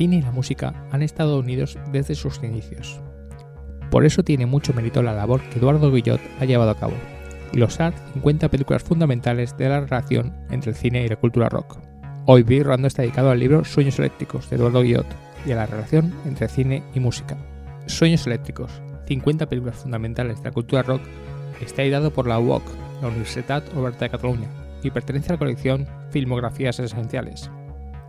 cine y la música han estado unidos desde sus inicios. Por eso tiene mucho mérito la labor que Eduardo Guillot ha llevado a cabo, glosar 50 películas fundamentales de la relación entre el cine y la cultura rock. Hoy Big Random está dedicado al libro Sueños Eléctricos de Eduardo Guillot y a la relación entre cine y música. Sueños Eléctricos, 50 películas fundamentales de la cultura rock, está editado por la UOC, la Universitat Oberta de Cataluña, y pertenece a la colección Filmografías Esenciales.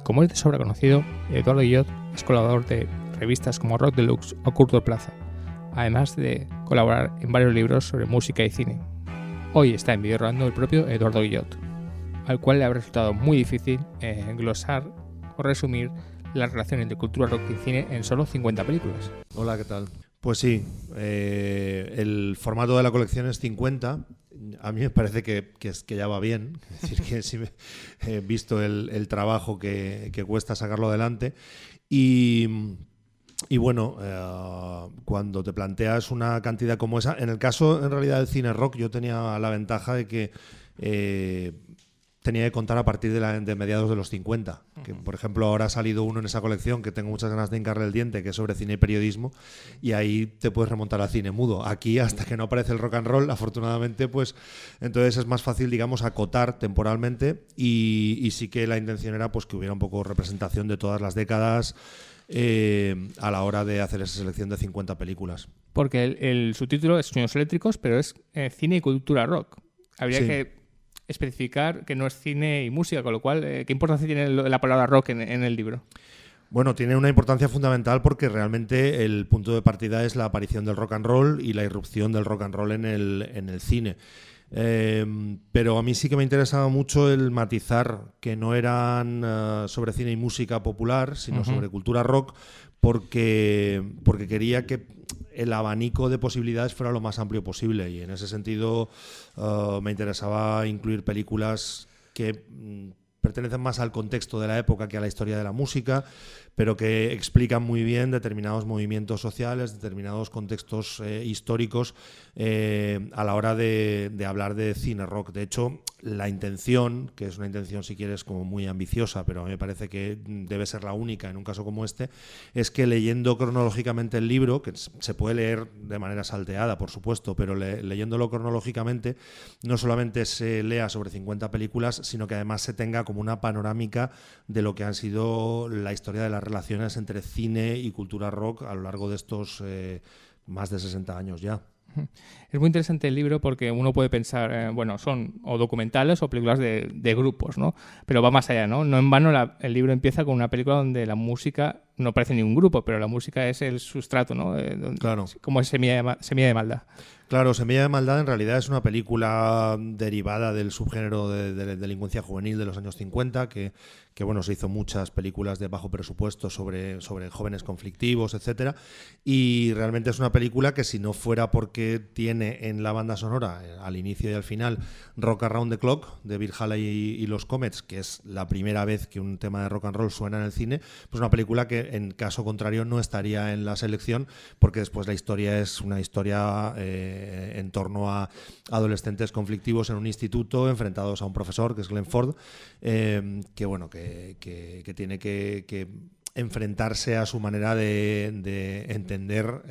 Como es de sobra conocido, Eduardo Guillot es colaborador de revistas como Rock Deluxe o Cultura Plaza, además de colaborar en varios libros sobre música y cine. Hoy está en Video Rodando el propio Eduardo Guillot, al cual le ha resultado muy difícil glosar o resumir la relación entre cultura rock y cine en solo 50 películas. Hola, ¿qué tal? Pues sí, el formato de la colección es 50. A mí me parece que ya va bien. Es decir, que sí he visto el trabajo que cuesta sacarlo adelante. Y bueno, cuando te planteas una cantidad como esa, en el caso en realidad del cine rock, yo tenía la ventaja de que tenía que contar a partir de mediados de los 50. Que, por ejemplo, ahora ha salido uno en esa colección que tengo muchas ganas de hincarle el diente, que es sobre cine y periodismo, y ahí te puedes remontar al cine mudo. Aquí, hasta que no aparece el rock and roll, afortunadamente, pues entonces es más fácil, digamos, acotar temporalmente, y sí que la intención era pues que hubiera un poco representación de todas las décadas a la hora de hacer esa selección de 50 películas. Porque el subtítulo es Sueños Eléctricos, pero es cine y cultura rock. Habría que especificar que no es cine y música, con lo cual, ¿qué importancia tiene la palabra rock en el libro? Bueno, tiene una importancia fundamental porque realmente el punto de partida es la aparición del rock and roll y la irrupción del rock and roll en el cine. Pero a mí sí que me interesaba mucho el matizar que no eran sobre cine y música popular, sino sobre cultura rock, porque quería que el abanico de posibilidades fuera lo más amplio posible, y en ese sentido me interesaba incluir películas que pertenecen más al contexto de la época que a la historia de la música, pero que explican muy bien determinados movimientos sociales, determinados contextos históricos a la hora de hablar de cine rock. De hecho, la intención, que es una intención, si quieres, como muy ambiciosa, pero a mí me parece que debe ser la única en un caso como este, es que leyendo cronológicamente el libro, que se puede leer de manera salteada, por supuesto, pero leyéndolo cronológicamente, no solamente se lea sobre 50 películas, sino que además se tenga como una panorámica de lo que han sido la historia de las relaciones entre cine y cultura rock a lo largo de estos más de 60 años ya. Es muy interesante el libro porque uno puede pensar, bueno, son o documentales o películas de grupos, ¿no? Pero va más allá, ¿no? No en vano el libro empieza con una película donde la música no parece ni un grupo, pero la música es el sustrato, ¿no? Claro. Como es Semilla de Maldad. Claro, Semilla de Maldad en realidad es una película derivada del subgénero de delincuencia juvenil de los años 50, que bueno, se hizo muchas películas de bajo presupuesto sobre jóvenes conflictivos, etcétera, y realmente es una película que, si no fuera porque tiene en la banda sonora, al inicio y al final, Rock Around the Clock de Bill Haley y los Comets, que es la primera vez que un tema de rock and roll suena en el cine, pues una película que en caso contrario no estaría en la selección, porque después la historia es una historia en torno a adolescentes conflictivos en un instituto enfrentados a un profesor, que es Glenn Ford, que bueno, que tiene que enfrentarse a su manera de entender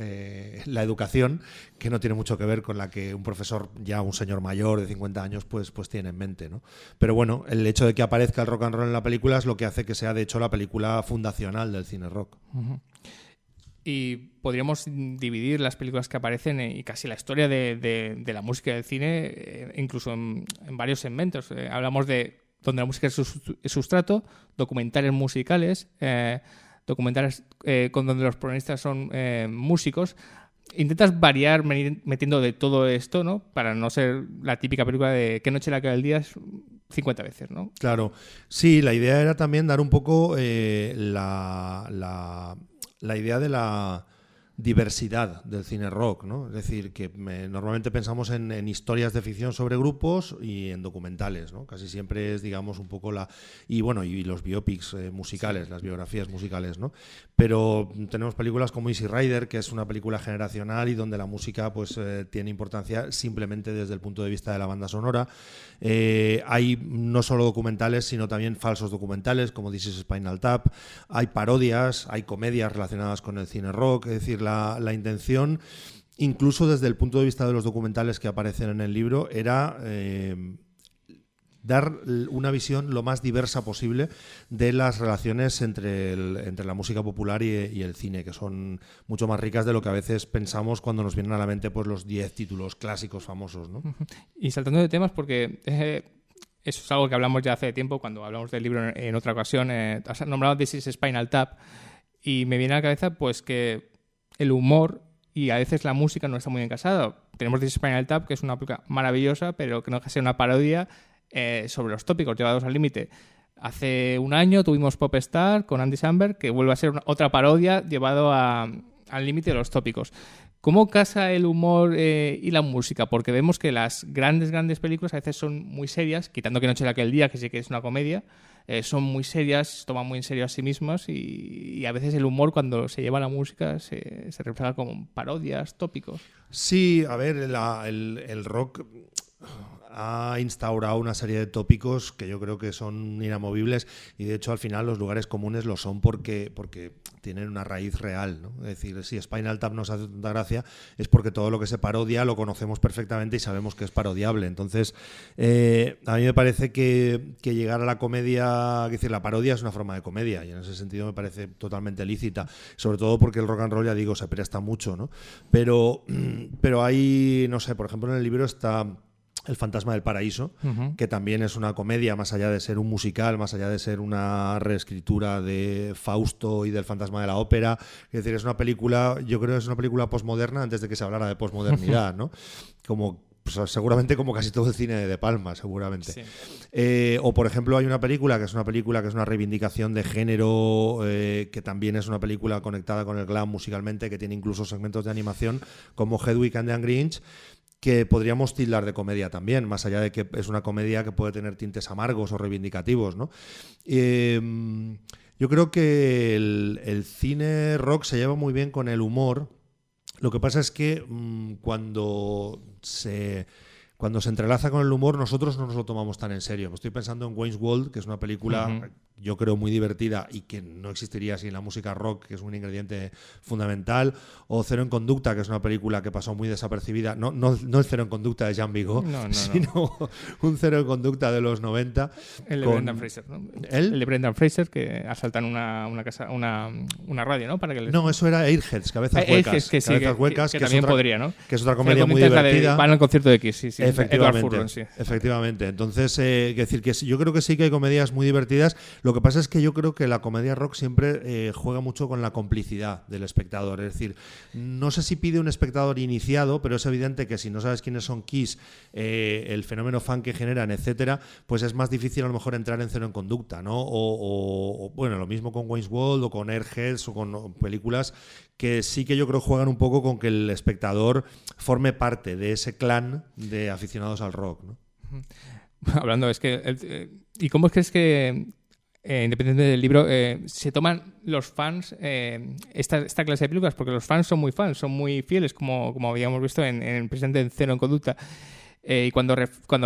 la educación, que no tiene mucho que ver con la que un profesor, ya un señor mayor de 50 años, pues tiene en mente, ¿no? Pero bueno, el hecho de que aparezca el rock and roll en la película es lo que hace que sea, de hecho, la película fundacional del cine rock. Uh-huh. Y podríamos dividir las películas que aparecen y casi la historia de la música del cine, incluso en varios segmentos. Hablamos de donde la música es sustrato, documentales musicales, documentales con donde los protagonistas son músicos. Intentas variar metiendo de todo esto, ¿no? Para no ser la típica película de ¿Qué noche la que del día? 50 veces, ¿no? Claro. Sí, la idea era también dar un poco la idea de diversidad del cine rock, ¿no? Es decir, que normalmente pensamos en historias de ficción sobre grupos y en documentales, ¿no? Casi siempre es, digamos, un poco y los biopics musicales, las biografías musicales, ¿no? Pero tenemos películas como Easy Rider, que es una película generacional y donde la música pues tiene importancia simplemente desde el punto de vista de la banda sonora. Hay no solo documentales, sino también falsos documentales, como This is Spinal Tap. Hay parodias, hay comedias relacionadas con el cine rock. Es decir, la intención, incluso desde el punto de vista de los documentales que aparecen en el libro, era dar una visión lo más diversa posible de las relaciones entre la música popular y el cine, que son mucho más ricas de lo que a veces pensamos cuando nos vienen a la mente pues los 10 títulos clásicos famosos, ¿no? Y saltando de temas, porque eso es algo que hablamos ya hace tiempo, cuando hablamos del libro en otra ocasión, has nombrado This is Spinal Tap, y me viene a la cabeza pues que el humor y a veces la música no está muy encasado. Tenemos This is Spinal Tap, que es una película maravillosa, pero que no deja de ser una parodia sobre los tópicos llevados al límite. Hace un año tuvimos Popstar con Andy Samberg, que vuelve a ser otra parodia llevado al límite de los tópicos. ¿Cómo casa el humor y la música? Porque vemos que las grandes películas a veces son muy serias, quitando Que noche de aquel día, que sí que es una comedia, son muy serias, se toman muy en serio a sí mismas y a veces el humor, cuando se lleva a la música, se refleja como parodias, tópicos. Sí, a ver, el rock ha instaurado una serie de tópicos que yo creo que son inamovibles y de hecho al final los lugares comunes lo son porque tienen una raíz real, ¿no? Es decir, si Spinal Tap nos hace tanta gracia es porque todo lo que se parodia lo conocemos perfectamente y sabemos que es parodiable. Entonces, a mí me parece que llegar a la comedia, es decir, la parodia es una forma de comedia y en ese sentido me parece totalmente lícita, sobre todo porque el rock and roll, ya digo, se presta mucho, ¿no? Pero hay, no sé, por ejemplo en el libro está El fantasma del paraíso, que también es una comedia, más allá de ser un musical, más allá de ser una reescritura de Fausto y del fantasma de la ópera. Es decir, es una película, yo creo que es una película posmoderna antes de que se hablara de posmodernidad, ¿no? Como pues seguramente como casi todo el cine de Palma, seguramente. Sí. O por ejemplo hay una película que es una reivindicación de género, que también es una película conectada con el glam musicalmente, que tiene incluso segmentos de animación como Hedwig and the Angry Inch, que podríamos tildar de comedia también, más allá de que es una comedia que puede tener tintes amargos o reivindicativos, ¿no? Yo creo que el cine rock se lleva muy bien con el humor. Lo que pasa es que cuando se entrelaza con el humor, nosotros no nos lo tomamos tan en serio. Estoy pensando en Wayne's World, que es una película, yo creo, muy divertida y que no existiría sin la música rock, que es un ingrediente fundamental. O Cero en Conducta, que es una película que pasó muy desapercibida. No el Cero en Conducta de Jean Vigo, sino un Cero en Conducta de los 90. El de Brendan Fraser, ¿no? El de Brendan Fraser, que asaltan una casa, una radio, ¿no? Para que No, eso era Airheads, Cabezas Huecas. Cabezas Huecas, que también podría, ¿no? Que es otra comedia muy divertida. Van al concierto de Kiss, sí. Efectivamente, Furlong, sí. Efectivamente. Entonces, decir que yo creo que sí que hay comedias muy divertidas. Lo que pasa es que yo creo que la comedia rock siempre juega mucho con la complicidad del espectador. Es decir, no sé si pide un espectador iniciado, pero es evidente que si no sabes quiénes son Kiss, el fenómeno fan que generan, etcétera, pues es más difícil a lo mejor entrar en Cero en Conducta, ¿no? O bueno, lo mismo con Wayne's World o con Airheads o con películas que sí que yo creo juegan un poco con que el espectador forme parte de ese clan de aficionados al rock, ¿no? Hablando, es que... ¿y cómo es que independientemente del libro, se toman los fans esta clase de películas? Porque los fans son muy fieles, como habíamos visto en presente en Cero en Conducta. Y cuando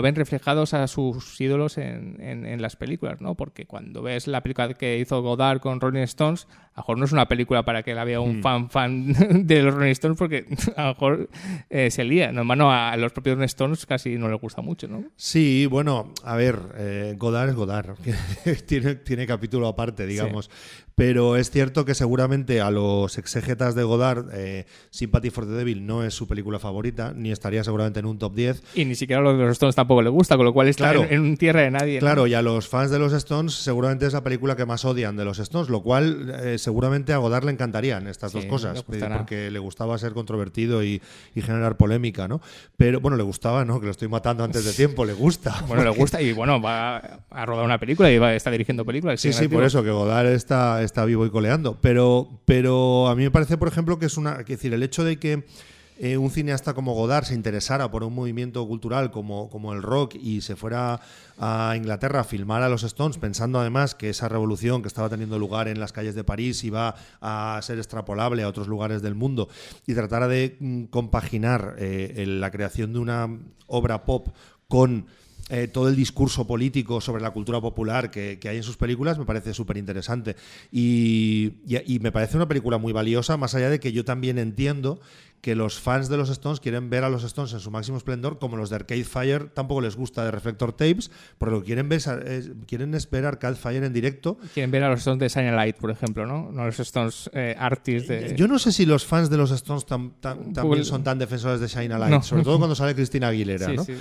ven reflejados a sus ídolos en las películas, ¿no? Porque cuando ves la película que hizo Godard con Rolling Stones, a lo mejor no es una película para que la vea un fan de los Rolling Stones, porque a lo mejor se lía. No, a los propios Rolling Stones casi no les gusta mucho, ¿no? Sí, bueno, a ver, Godard es Godard, tiene capítulo aparte, digamos. Sí. Pero es cierto que seguramente a los exégetas de Godard, Sympathy for the Devil no es su película favorita, ni estaría seguramente en un top 10. Y ni siquiera a los Stones tampoco le gusta, con lo cual está en tierra de nadie, ¿no? Claro, y a los fans de los Stones seguramente es la película que más odian de los Stones, lo cual seguramente a Godard le encantarían estas dos cosas, porque le gustaba ser controvertido y generar polémica, ¿no? Pero, bueno, le gustaba, ¿no? Que lo estoy matando antes de tiempo, le gusta. Bueno, le gusta y, bueno, va a rodar una película y está dirigiendo películas. Sí, por eso, que Godard está vivo y coleando. Pero a mí me parece, por ejemplo, que es decir, el hecho de que un cineasta como Godard se interesara por un movimiento cultural como el rock y se fuera a Inglaterra a filmar a los Stones, pensando además que esa revolución que estaba teniendo lugar en las calles de París iba a ser extrapolable a otros lugares del mundo, y tratara de compaginar la creación de una obra pop con todo el discurso político sobre la cultura popular que hay en sus películas, me parece súper interesante. Y me parece una película muy valiosa, más allá de que yo también entiendo que los fans de los Stones quieren ver a los Stones en su máximo esplendor, como los de Arcade Fire tampoco les gusta de Reflector Tapes, porque lo que quieren es ver Arcade Fire en directo. Quieren ver a los Stones de Shine a Light, por ejemplo, ¿no? No a los Stones artists de... Yo no sé si los fans de los Stones también son tan defensores de Shine a Light, sobre todo cuando sale Cristina Aguilera, ¿no? Sí.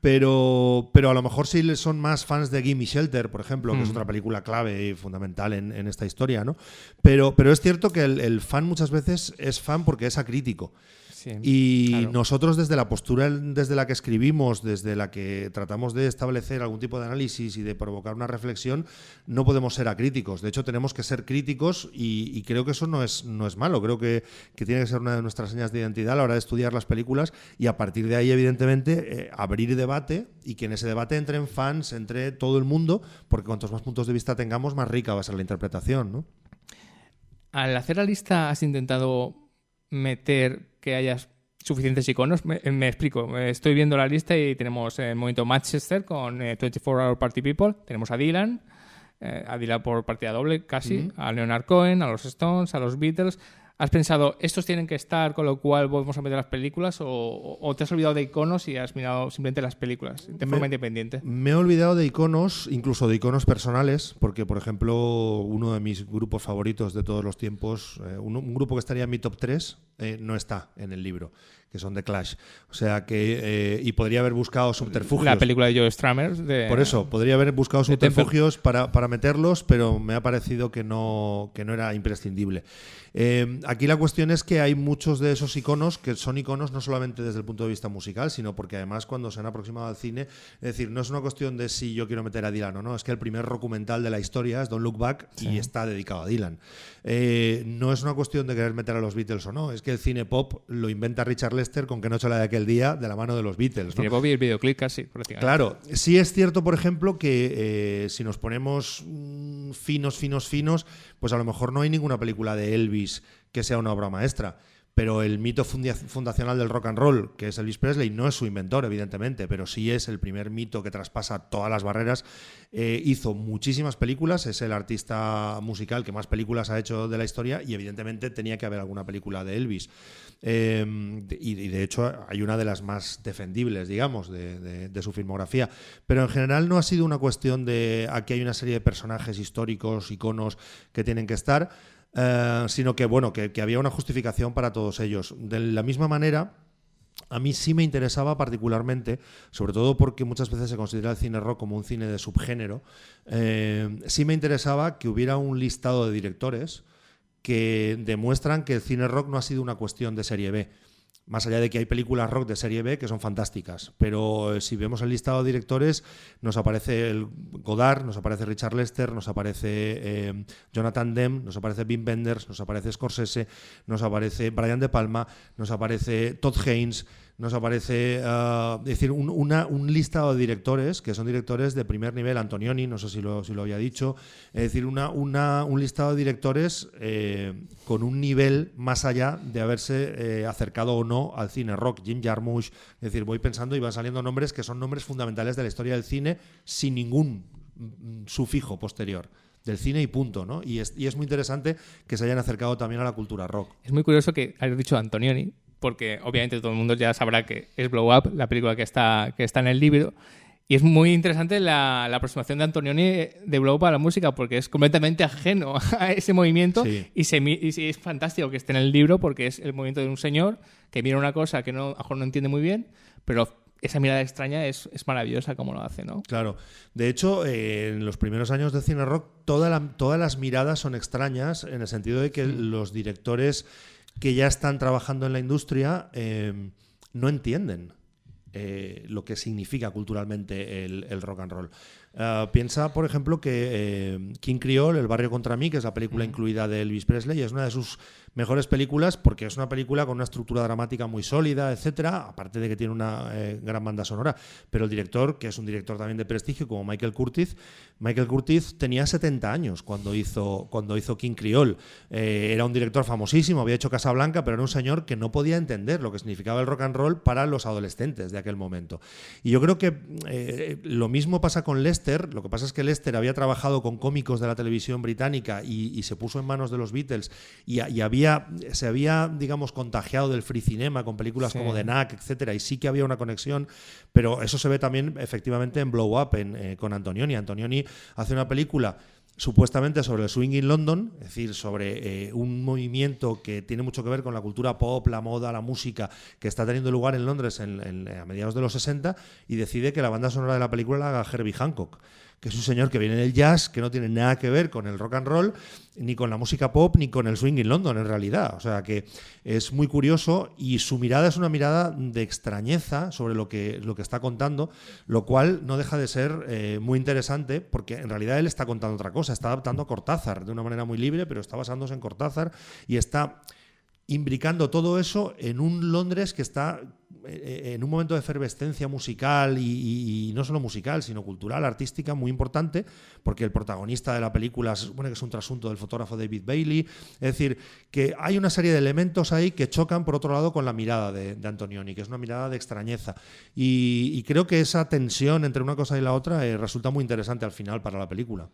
Pero a lo mejor sí son más fans de Gimme Shelter, por ejemplo, que es otra película clave y fundamental en esta historia, ¿no? Pero es cierto que el fan muchas veces es fan porque es acrítico. Sí, y claro, nosotros desde la postura desde la que escribimos, desde la que tratamos de establecer algún tipo de análisis y de provocar una reflexión, no podemos ser acríticos. De hecho, tenemos que ser críticos y creo que eso no es malo. Creo que tiene que ser una de nuestras señas de identidad a la hora de estudiar las películas y a partir de ahí, evidentemente, abrir debate y que en ese debate entren fans, entre todo el mundo, porque cuantos más puntos de vista tengamos, más rica va a ser la interpretación, ¿no? Al hacer la lista, ¿has intentado meter que haya suficientes iconos? Me explico. Estoy viendo la lista y tenemos el movimiento Manchester con 24 Hour Party People. Tenemos a Dylan por partida doble casi, a Leonard Cohen, a los Stones, a los Beatles. ¿Has pensado, estos tienen que estar, con lo cual vamos a meter las películas? ¿O te has olvidado de iconos y has mirado simplemente las películas de forma independiente? Me he olvidado de iconos, incluso de iconos personales, porque, por ejemplo, uno de mis grupos favoritos de todos los tiempos, un grupo que estaría en mi top 3, no está en el libro, que son The Clash. O sea que... y podría haber buscado subterfugios. La película de Joe Strummer. Por eso, podría haber buscado subterfugios para meterlos, pero me ha parecido que no era imprescindible. Aquí la cuestión es que hay muchos de esos iconos que son iconos no solamente desde el punto de vista musical, sino porque además cuando se han aproximado al cine, es decir, no es una cuestión de si yo quiero meter a Dylan o no, es que el primer documental de la historia es Don't Look Back y está dedicado a Dylan. No es una cuestión de querer meter a los Beatles o no, es que el cine pop lo inventa Richard Lester con Qué noche la de aquel día, de la mano de los Beatles, ¿no? El cine pop y el videoclip casi, prácticamente. Claro, sí es cierto, por ejemplo, que si nos ponemos finos, pues a lo mejor no hay ninguna película de Elvis que sea una obra maestra, pero el mito fundacional del rock and roll, que es Elvis Presley, no es su inventor, evidentemente, pero sí es el primer mito que traspasa todas las barreras. Hizo muchísimas películas, es el artista musical que más películas ha hecho de la historia y evidentemente tenía que haber alguna película de Elvis. Y de hecho hay una de las más defendibles, digamos, de su filmografía. Pero en general no ha sido una cuestión de aquí hay una serie de personajes históricos, iconos que tienen que estar, sino que, bueno, que había una justificación para todos ellos. De la misma manera, a mí sí me interesaba particularmente, sobre todo porque muchas veces se considera el cine rock como un cine de subgénero, sí me interesaba que hubiera un listado de directores que demuestran que el cine rock no ha sido una cuestión de serie B. Más allá de que hay películas rock de serie B que son fantásticas, pero si vemos el listado de directores, nos aparece el Godard, nos aparece Richard Lester, nos aparece Jonathan Demme, nos aparece Wim Wenders, nos aparece Scorsese, nos aparece Brian De Palma, nos aparece Todd Haynes, nos aparece es decir, un listado de directores que son directores de primer nivel. Antonioni, no sé si lo había dicho, es decir, un listado de directores con un nivel más allá de haberse acercado o no al cine rock. Jim Jarmusch, es decir, voy pensando y van saliendo nombres que son nombres fundamentales de la historia del cine sin ningún sufijo posterior. Del cine y punto, ¿no? Y es muy interesante que se hayan acercado también a la cultura rock. Es muy curioso que hayas dicho Antonioni, porque obviamente todo el mundo ya sabrá que es Blow Up, la película que está en el libro. Y es muy interesante la aproximación de Antonioni de Blow Up a la música, porque es completamente ajeno a ese movimiento. Sí. Y es fantástico que esté en el libro, porque es el movimiento de un señor que mira una cosa que a lo mejor no entiende muy bien, pero esa mirada extraña es maravillosa como lo hace, ¿no? Claro. De hecho, en los primeros años de cine rock, todas las miradas son extrañas en el sentido de que los directores que ya están trabajando en la industria no entienden lo que significa culturalmente el rock and roll. Piensa, por ejemplo, que King Creole, El barrio contra mí, que es la película incluida de Elvis Presley, es una de sus mejores películas porque es una película con una estructura dramática muy sólida, etcétera, aparte de que tiene una gran banda sonora. Pero el director, que es un director también de prestigio como Michael Curtiz tenía 70 años cuando hizo King Creole. Era un director famosísimo, había hecho Casablanca, pero era un señor que no podía entender lo que significaba el rock and roll para los adolescentes de aquel momento. Y yo creo que lo mismo pasa con Lester. Lo que pasa es que Lester había trabajado con cómicos de la televisión británica y se puso en manos de los Beatles y se había, digamos, contagiado del free cinema con películas como The Knack, etcétera, y sí que había una conexión, pero eso se ve también efectivamente en Blow Up con Antonioni. Antonioni hace una película supuestamente sobre el swing in London, es decir, sobre un movimiento que tiene mucho que ver con la cultura pop, la moda, la música, que está teniendo lugar en Londres a mediados de los 60, y decide que la banda sonora de la película la haga Herbie Hancock, que es un señor que viene del jazz, que no tiene nada que ver con el rock and roll, ni con la música pop, ni con el swing in London, en realidad. O sea, que es muy curioso y su mirada es una mirada de extrañeza sobre lo que está contando, lo cual no deja de ser muy interesante, porque en realidad él está contando otra cosa, está adaptando a Cortázar de una manera muy libre, pero está basándose en Cortázar y está imbricando todo eso en un Londres que está en un momento de efervescencia musical y no solo musical, sino cultural, artística, muy importante, porque el protagonista de la película se supone que es un trasunto del fotógrafo David Bailey. Es decir, que hay una serie de elementos ahí que chocan, por otro lado, con la mirada de Antonioni, que es una mirada de extrañeza. Y creo que esa tensión entre una cosa y la otra resulta muy interesante al final para la película.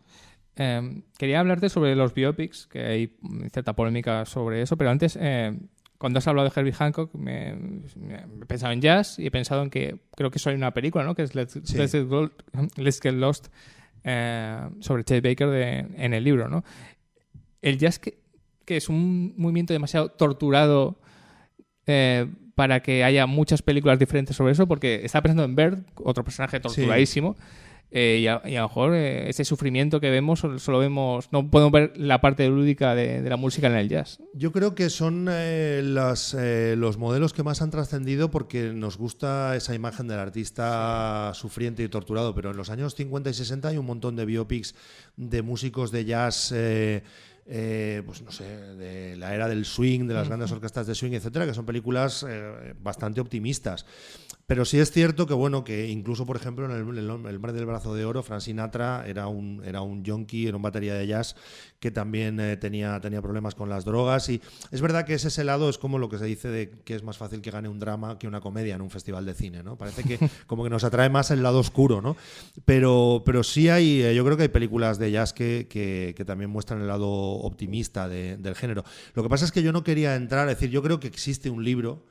Quería hablarte sobre los biopics, que hay cierta polémica sobre eso, pero antes, cuando has hablado de Herbie Hancock, me he pensado en jazz y he pensado en que creo que eso hay una película, ¿no? Que es Let's Get Lost, sobre Chet Baker en el libro, ¿no? El jazz que es un movimiento demasiado torturado para que haya muchas películas diferentes sobre eso, porque estaba pensando en Bird, otro personaje torturadísimo. Sí. Y a lo mejor ese sufrimiento que vemos solo vemos, no podemos ver la parte lúdica de la música en el jazz. Yo creo que son los modelos que más han trascendido porque nos gusta esa imagen del artista sufriente y torturado, pero en los años 50 y 60 hay un montón de biopics de músicos de jazz, pues no sé, de la era del swing, de las grandes orquestas de swing, etcétera, que son películas bastante optimistas. Pero sí es cierto que, bueno, que incluso, por ejemplo, en El hombre del brazo de oro, Frank Sinatra era un junkie, era un batería de jazz que también tenía problemas con las drogas. Y es verdad que ese lado es como lo que se dice de que es más fácil que gane un drama que una comedia en un festival de cine, ¿no? Parece que como que nos atrae más el lado oscuro, ¿no? Pero sí yo creo que hay películas de jazz que también muestran el lado optimista del género. Lo que pasa es que yo no quería entrar, es decir, yo creo que existe un libro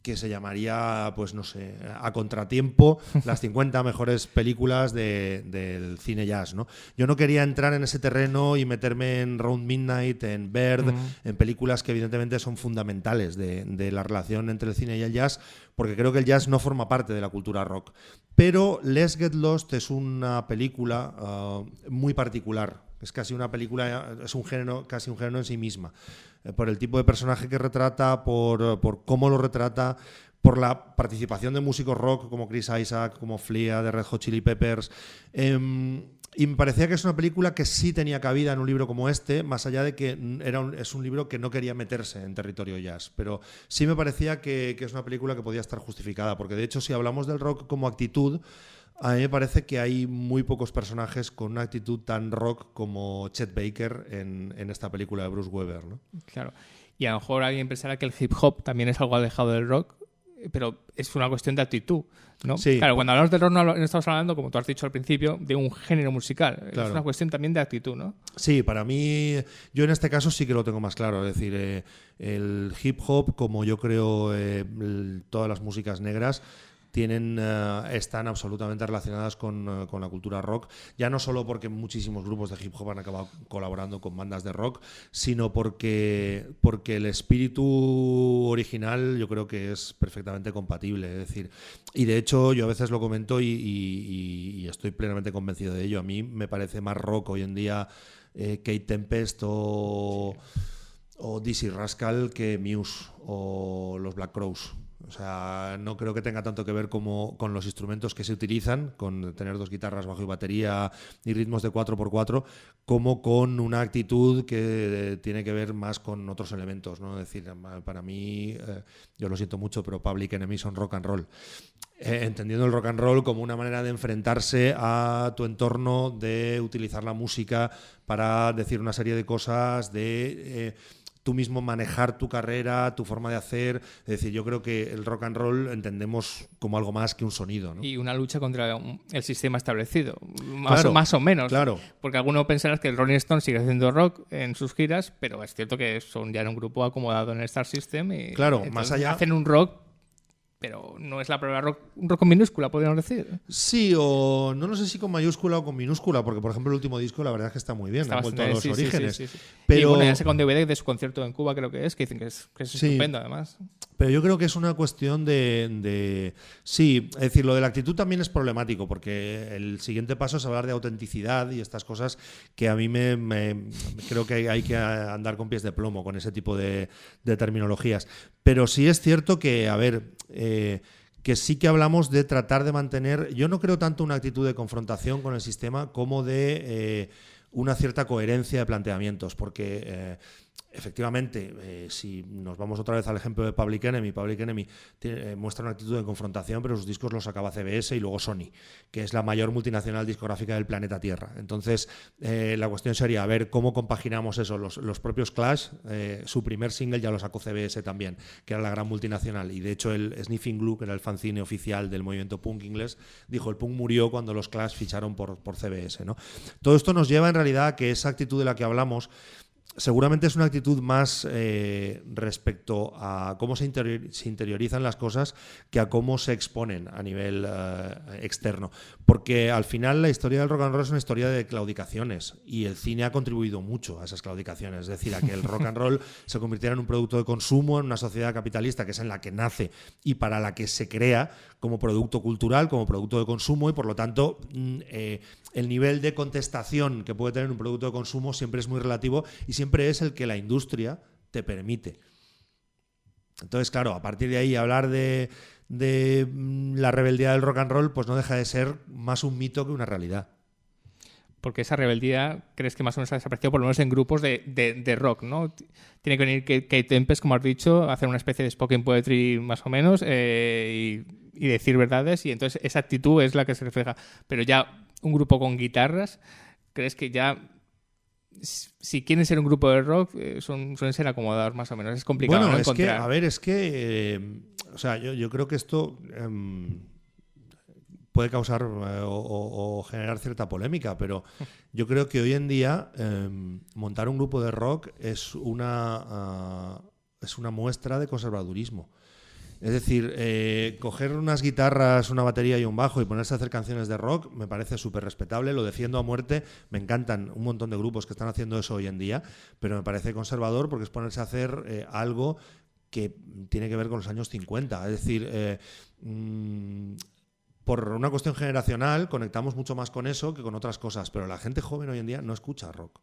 que se llamaría, pues no sé, a contratiempo, las 50 mejores películas del cine jazz, ¿no? Yo no quería entrar en ese terreno y meterme en Round Midnight, en Bird, en películas que evidentemente son fundamentales de la relación entre el cine y el jazz, porque creo que el jazz no forma parte de la cultura rock. Pero Let's Get Lost es una película muy particular. Es casi una película, es casi un género en sí misma, por el tipo de personaje que retrata, por cómo lo retrata, por la participación de músicos rock como Chris Isaac, como Flea de Red Hot Chili Peppers. Y me parecía que es una película que sí tenía cabida en un libro como este, más allá de que es un libro que no quería meterse en territorio jazz. Pero sí me parecía que es una película que podía estar justificada, porque de hecho si hablamos del rock como actitud, a mí me parece que hay muy pocos personajes con una actitud tan rock como Chet Baker en esta película de Bruce Weber, ¿no? Claro. Y a lo mejor alguien pensará que el hip hop también es algo alejado del rock, pero es una cuestión de actitud, ¿no? Sí. Claro, cuando hablamos del rock no estamos hablando, como tú has dicho al principio, de un género musical. Claro. Es una cuestión también de actitud, ¿no? Sí, para mí, yo en este caso sí que lo tengo más claro. Es decir, el hip hop, como yo creo todas las músicas negras, están absolutamente relacionadas con la cultura rock, ya no solo porque muchísimos grupos de hip hop han acabado colaborando con bandas de rock, sino porque el espíritu original yo creo que es perfectamente compatible. Es decir, y de hecho yo a veces lo comento y estoy plenamente convencido de ello. A mí me parece más rock hoy en día Kate Tempest o Dizzy Rascal que Muse o los Black Crowes. O sea, no creo que tenga tanto que ver con los instrumentos que se utilizan, con tener 2 guitarras, bajo y batería y ritmos de 4x4, como con una actitud que tiene que ver más con otros elementos, ¿no? Es decir, para mí, yo lo siento mucho, pero Public Enemy son rock and roll. Entendiendo el rock and roll como una manera de enfrentarse a tu entorno, de utilizar la música para decir una serie de cosas, de tú mismo manejar tu carrera, tu forma de hacer. Es decir, yo creo que el rock and roll entendemos como algo más que un sonido, ¿no? Y una lucha contra el sistema establecido, Claro, más o menos. Claro. Porque alguno pensará que el Rolling Stone sigue haciendo rock en sus giras, pero es cierto que son ya un grupo acomodado en el Star System y claro, más allá hacen un rock, pero no es la palabra rock, un rock con minúscula, podríamos decir. Sí, o no sé si con mayúscula o con minúscula, porque por ejemplo el último disco la verdad es que está muy bien, han vuelto a los orígenes. Sí. Pero... Y bueno, ya saca un DVD de su concierto en Cuba, creo que dicen que es estupendo además. Pero yo creo que es una cuestión de... Sí, es decir, lo de la actitud también es problemático, porque el siguiente paso es hablar de autenticidad y estas cosas que a mí creo que hay que andar con pies de plomo con ese tipo de terminologías. Pero sí es cierto que, a ver... que sí que hablamos de tratar de mantener, yo no creo tanto una actitud de confrontación con el sistema como de una cierta coherencia de planteamientos, porque efectivamente, si nos vamos otra vez al ejemplo de Public Enemy muestra una actitud de confrontación, pero sus discos los sacaba CBS y luego Sony, que es la mayor multinacional discográfica del planeta Tierra. Entonces, la cuestión sería a ver cómo compaginamos eso. Los propios Clash, su primer single ya lo sacó CBS también, que era la gran multinacional, y de hecho el Sniffing Glue, que era el fanzine oficial del movimiento punk inglés, dijo: el punk murió cuando los Clash ficharon por CBS, ¿no? Todo esto nos lleva en realidad a que esa actitud de la que hablamos seguramente es una actitud más respecto a cómo se interiorizan las cosas que a cómo se exponen a nivel externo. Porque al final la historia del rock and roll es una historia de claudicaciones y el cine ha contribuido mucho a esas claudicaciones. Es decir, a que el rock and roll se convirtiera en un producto de consumo en una sociedad capitalista que es en la que nace y para la que se crea como producto cultural, como producto de consumo, y por lo tanto el nivel de contestación que puede tener un producto de consumo siempre es muy relativo y siempre es el que la industria te permite. Entonces, claro, a partir de ahí hablar de la rebeldía del rock and roll pues no deja de ser más un mito que una realidad. Porque esa rebeldía, ¿crees que más o menos ha desaparecido, por lo menos en grupos de rock, ¿no? Tiene que venir Kate Tempest, como has dicho, a hacer una especie de spoken poetry más o menos y decir verdades, y entonces esa actitud es la que se refleja. Pero ya un grupo con guitarras, ¿crees que ya, si quieren ser un grupo de rock, suelen ser acomodados más o menos? Es complicado, bueno, ¿no? Es encontrar. que, a ver, es que o sea, yo creo que esto puede causar o generar cierta polémica, pero yo creo que hoy en día montar un grupo de rock es una muestra de conservadurismo. Es decir, coger unas guitarras, una batería y un bajo y ponerse a hacer canciones de rock me parece súper respetable, lo defiendo a muerte, me encantan un montón de grupos que están haciendo eso hoy en día, pero me parece conservador porque es ponerse a hacer algo que tiene que ver con los años 50. Es decir, por una cuestión generacional conectamos mucho más con eso que con otras cosas, pero la gente joven hoy en día no escucha rock.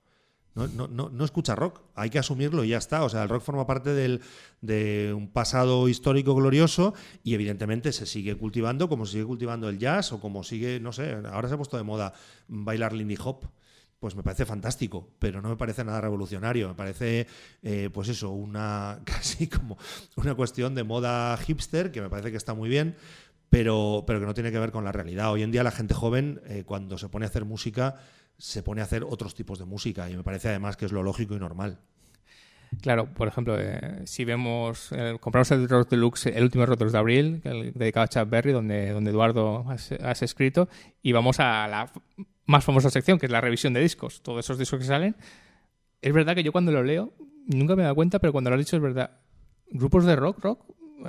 No escucha rock, hay que asumirlo y ya está. O sea, el rock forma parte de un pasado histórico glorioso y evidentemente se sigue cultivando como se sigue cultivando el jazz o como sigue, no sé, ahora se ha puesto de moda bailar Lindy Hop. Pues me parece fantástico, pero no me parece nada revolucionario. Me parece, pues eso, casi como una cuestión de moda hipster que me parece que está muy bien, pero que no tiene que ver con la realidad. Hoy en día la gente joven, cuando se pone a hacer música, se pone a hacer otros tipos de música y me parece además que es lo lógico y normal. Claro, por ejemplo, si vemos, compramos el Rock Deluxe, el último Rotos de Abril, dedicado a Chuck Berry, donde Eduardo has escrito, y vamos a la más famosa sección, que es la revisión de discos, todos esos discos que salen. Es verdad que yo cuando lo leo, nunca me he dado cuenta, pero cuando lo has dicho es verdad. Grupos de rock,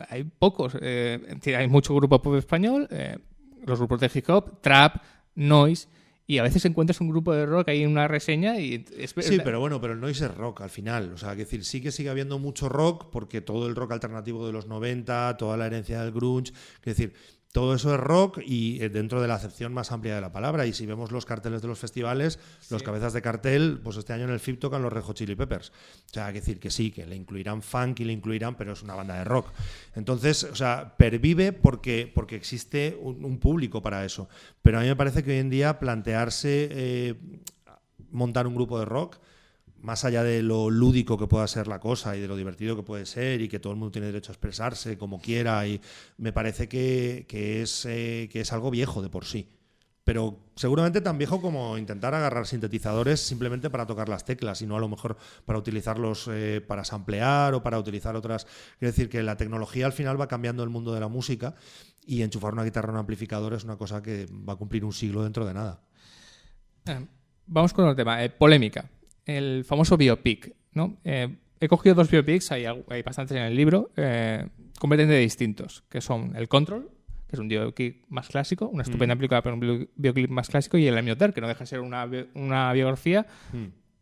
hay pocos. Hay mucho grupo pop español, los grupos de hip hop, trap, noise, y a veces encuentras un grupo de rock ahí en una reseña y... Sí, pero bueno, pero el noise es rock al final. O sea, es decir, sí que sigue habiendo mucho rock porque todo el rock alternativo de los 90, toda la herencia del grunge, es decir, todo eso es rock y dentro de la acepción más amplia de la palabra. Y si vemos los carteles de los festivales, los cabezas de cartel, pues este año en el FIP tocan los Red Hot Chili Peppers. O sea, hay que decir que sí, que le incluirán funk y le incluirán, pero es una banda de rock. Entonces, o sea, pervive porque existe un público para eso. Pero a mí me parece que hoy en día plantearse montar un grupo de rock, más allá de lo lúdico que pueda ser la cosa y de lo divertido que puede ser y que todo el mundo tiene derecho a expresarse como quiera, y me parece que es algo viejo de por sí. Pero seguramente tan viejo como intentar agarrar sintetizadores simplemente para tocar las teclas y no a lo mejor para utilizarlos para samplear o para utilizar otras. Quiero decir que la tecnología al final va cambiando el mundo de la música y enchufar una guitarra a un amplificador es una cosa que va a cumplir un siglo dentro de nada. Vamos con el tema. Polémica. El famoso biopic, ¿no? He cogido 2 biopics, hay bastantes en el libro, completamente distintos, que son el Control, que es un biopic más clásico, una estupenda película, pero un bioclip más clásico, y el Amioter, que no deja de ser una biografía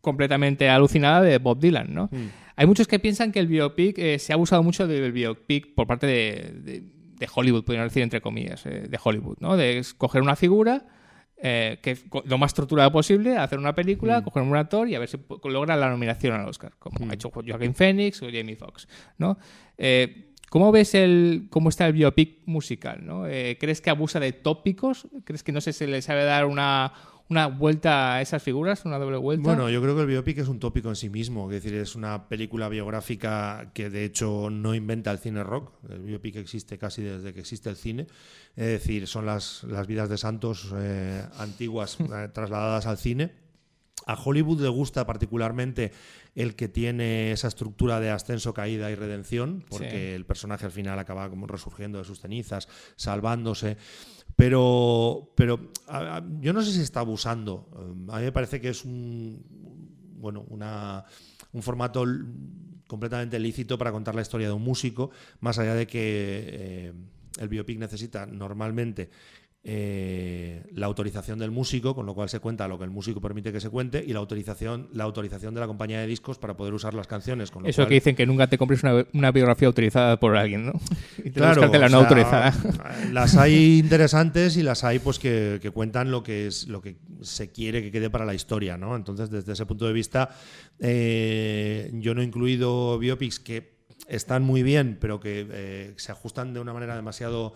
completamente alucinada de Bob Dylan, ¿no? Hay muchos que piensan que el biopic se ha abusado mucho del biopic por parte de Hollywood, podrían decir entre comillas, de Hollywood, ¿no? De escoger una figura que lo más estructurado posible, hacer una película, coger un actor y a ver si logra la nominación al Oscar, como ha hecho Joaquin Phoenix o Jamie Foxx, ¿no? ¿Cómo ves cómo está el biopic musical, ¿no? ¿Crees que abusa de tópicos? ¿Crees que no se le sabe dar una vuelta a esas figuras, una doble vuelta? Bueno, yo creo que el biopic es un tópico en sí mismo, es decir, es una película biográfica que de hecho no inventa el cine rock. El biopic existe casi desde que existe el cine, es decir, son las vidas de santos antiguas trasladadas al cine. A Hollywood le gusta particularmente el que tiene esa estructura de ascenso, caída y redención, porque el personaje al final acaba como resurgiendo de sus cenizas, salvándose. Pero yo no sé si está abusando. A mí me parece que es un formato completamente lícito para contar la historia de un músico, más allá de que el biopic necesita normalmente la autorización del músico, con lo cual se cuenta lo que el músico permite que se cuente, y la autorización de la compañía de discos para poder usar las canciones. Con lo Eso cual, que dicen que nunca te compres una biografía autorizada por alguien, ¿no? Y te claro, buscarte la no autorizada. Las hay interesantes y las hay pues que cuentan lo que se quiere que quede para la historia, ¿no? Entonces, desde ese punto de vista, yo no he incluido biopics que están muy bien, pero que se ajustan de una manera demasiado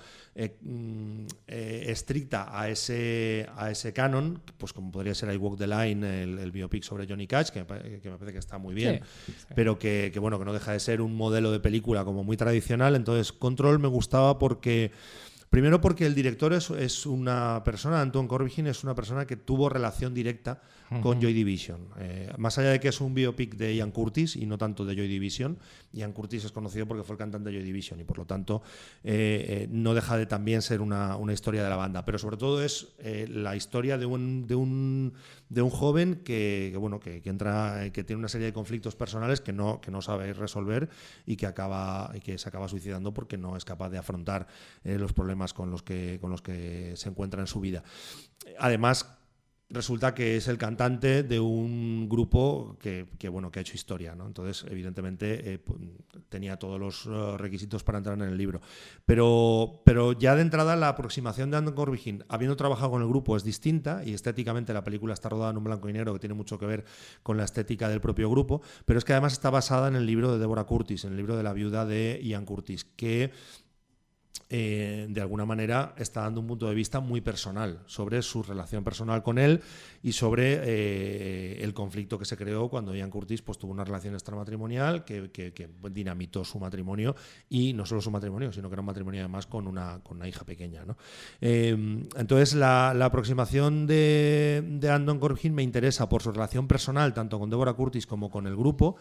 estricta a ese canon, pues como podría ser I Walk the Line, el biopic sobre Johnny Cash, que me parece que está muy bien, sí. Pero que no deja de ser un modelo de película como muy tradicional. Entonces, Control me gustaba primero porque el director es una persona, Anton Corbijn es una persona que tuvo relación directa con Joy Division. Más allá de que es un biopic de Ian Curtis y no tanto de Joy Division, Ian Curtis es conocido porque fue el cantante de Joy Division y por lo tanto no deja de también ser una historia de la banda. Pero sobre todo es la historia de un joven que entra, que tiene una serie de conflictos personales que no sabe resolver y que se acaba suicidando porque no es capaz de afrontar los problemas con los que se encuentra en su vida. Además, resulta que es el cantante de un grupo que ha hecho historia, ¿no? Entonces, evidentemente, tenía todos los requisitos para entrar en el libro. Pero ya de entrada la aproximación de Anton Corbijn, habiendo trabajado con el grupo, es distinta y estéticamente la película está rodada en un blanco y negro que tiene mucho que ver con la estética del propio grupo, pero es que además está basada en el libro de Deborah Curtis, en el libro de la viuda de Ian Curtis, que de alguna manera está dando un punto de vista muy personal sobre su relación personal con él y sobre el conflicto que se creó cuando Ian Curtis pues tuvo una relación extramatrimonial que dinamitó su matrimonio, y no solo su matrimonio, sino que era un matrimonio además con una hija pequeña, ¿no? Entonces la aproximación de Anton Corbijn me interesa por su relación personal tanto con Deborah Curtis como con el grupo,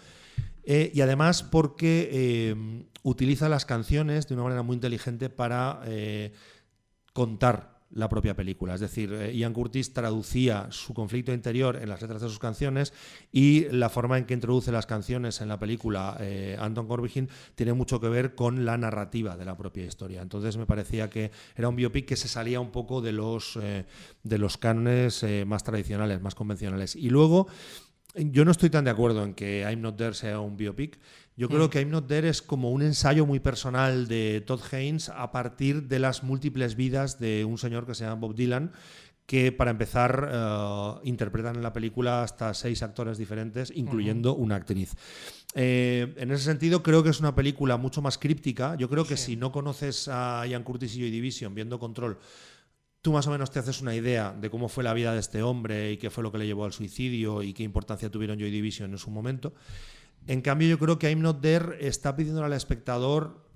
y además porque utiliza las canciones de una manera muy inteligente para contar la propia película. Es decir, Ian Curtis traducía su conflicto interior en las letras de sus canciones, y la forma en que introduce las canciones en la película Anton Corbijn tiene mucho que ver con la narrativa de la propia historia. Entonces me parecía que era un biopic que se salía un poco de los cánones más tradicionales, más convencionales. Y luego, yo no estoy tan de acuerdo en que I'm Not There sea un biopic. Yo creo que I'm Not There es como un ensayo muy personal de Todd Haynes a partir de las múltiples vidas de un señor que se llama Bob Dylan, que para empezar interpretan en la película hasta 6 actores diferentes, incluyendo una actriz. En ese sentido, creo que es una película mucho más críptica. Yo creo que si no conoces a Ian Curtis y Joy Division viendo Control, tú más o menos te haces una idea de cómo fue la vida de este hombre y qué fue lo que le llevó al suicidio y qué importancia tuvieron Joy Division en su momento. En cambio, yo creo que I'm Not There está pidiéndole al espectador,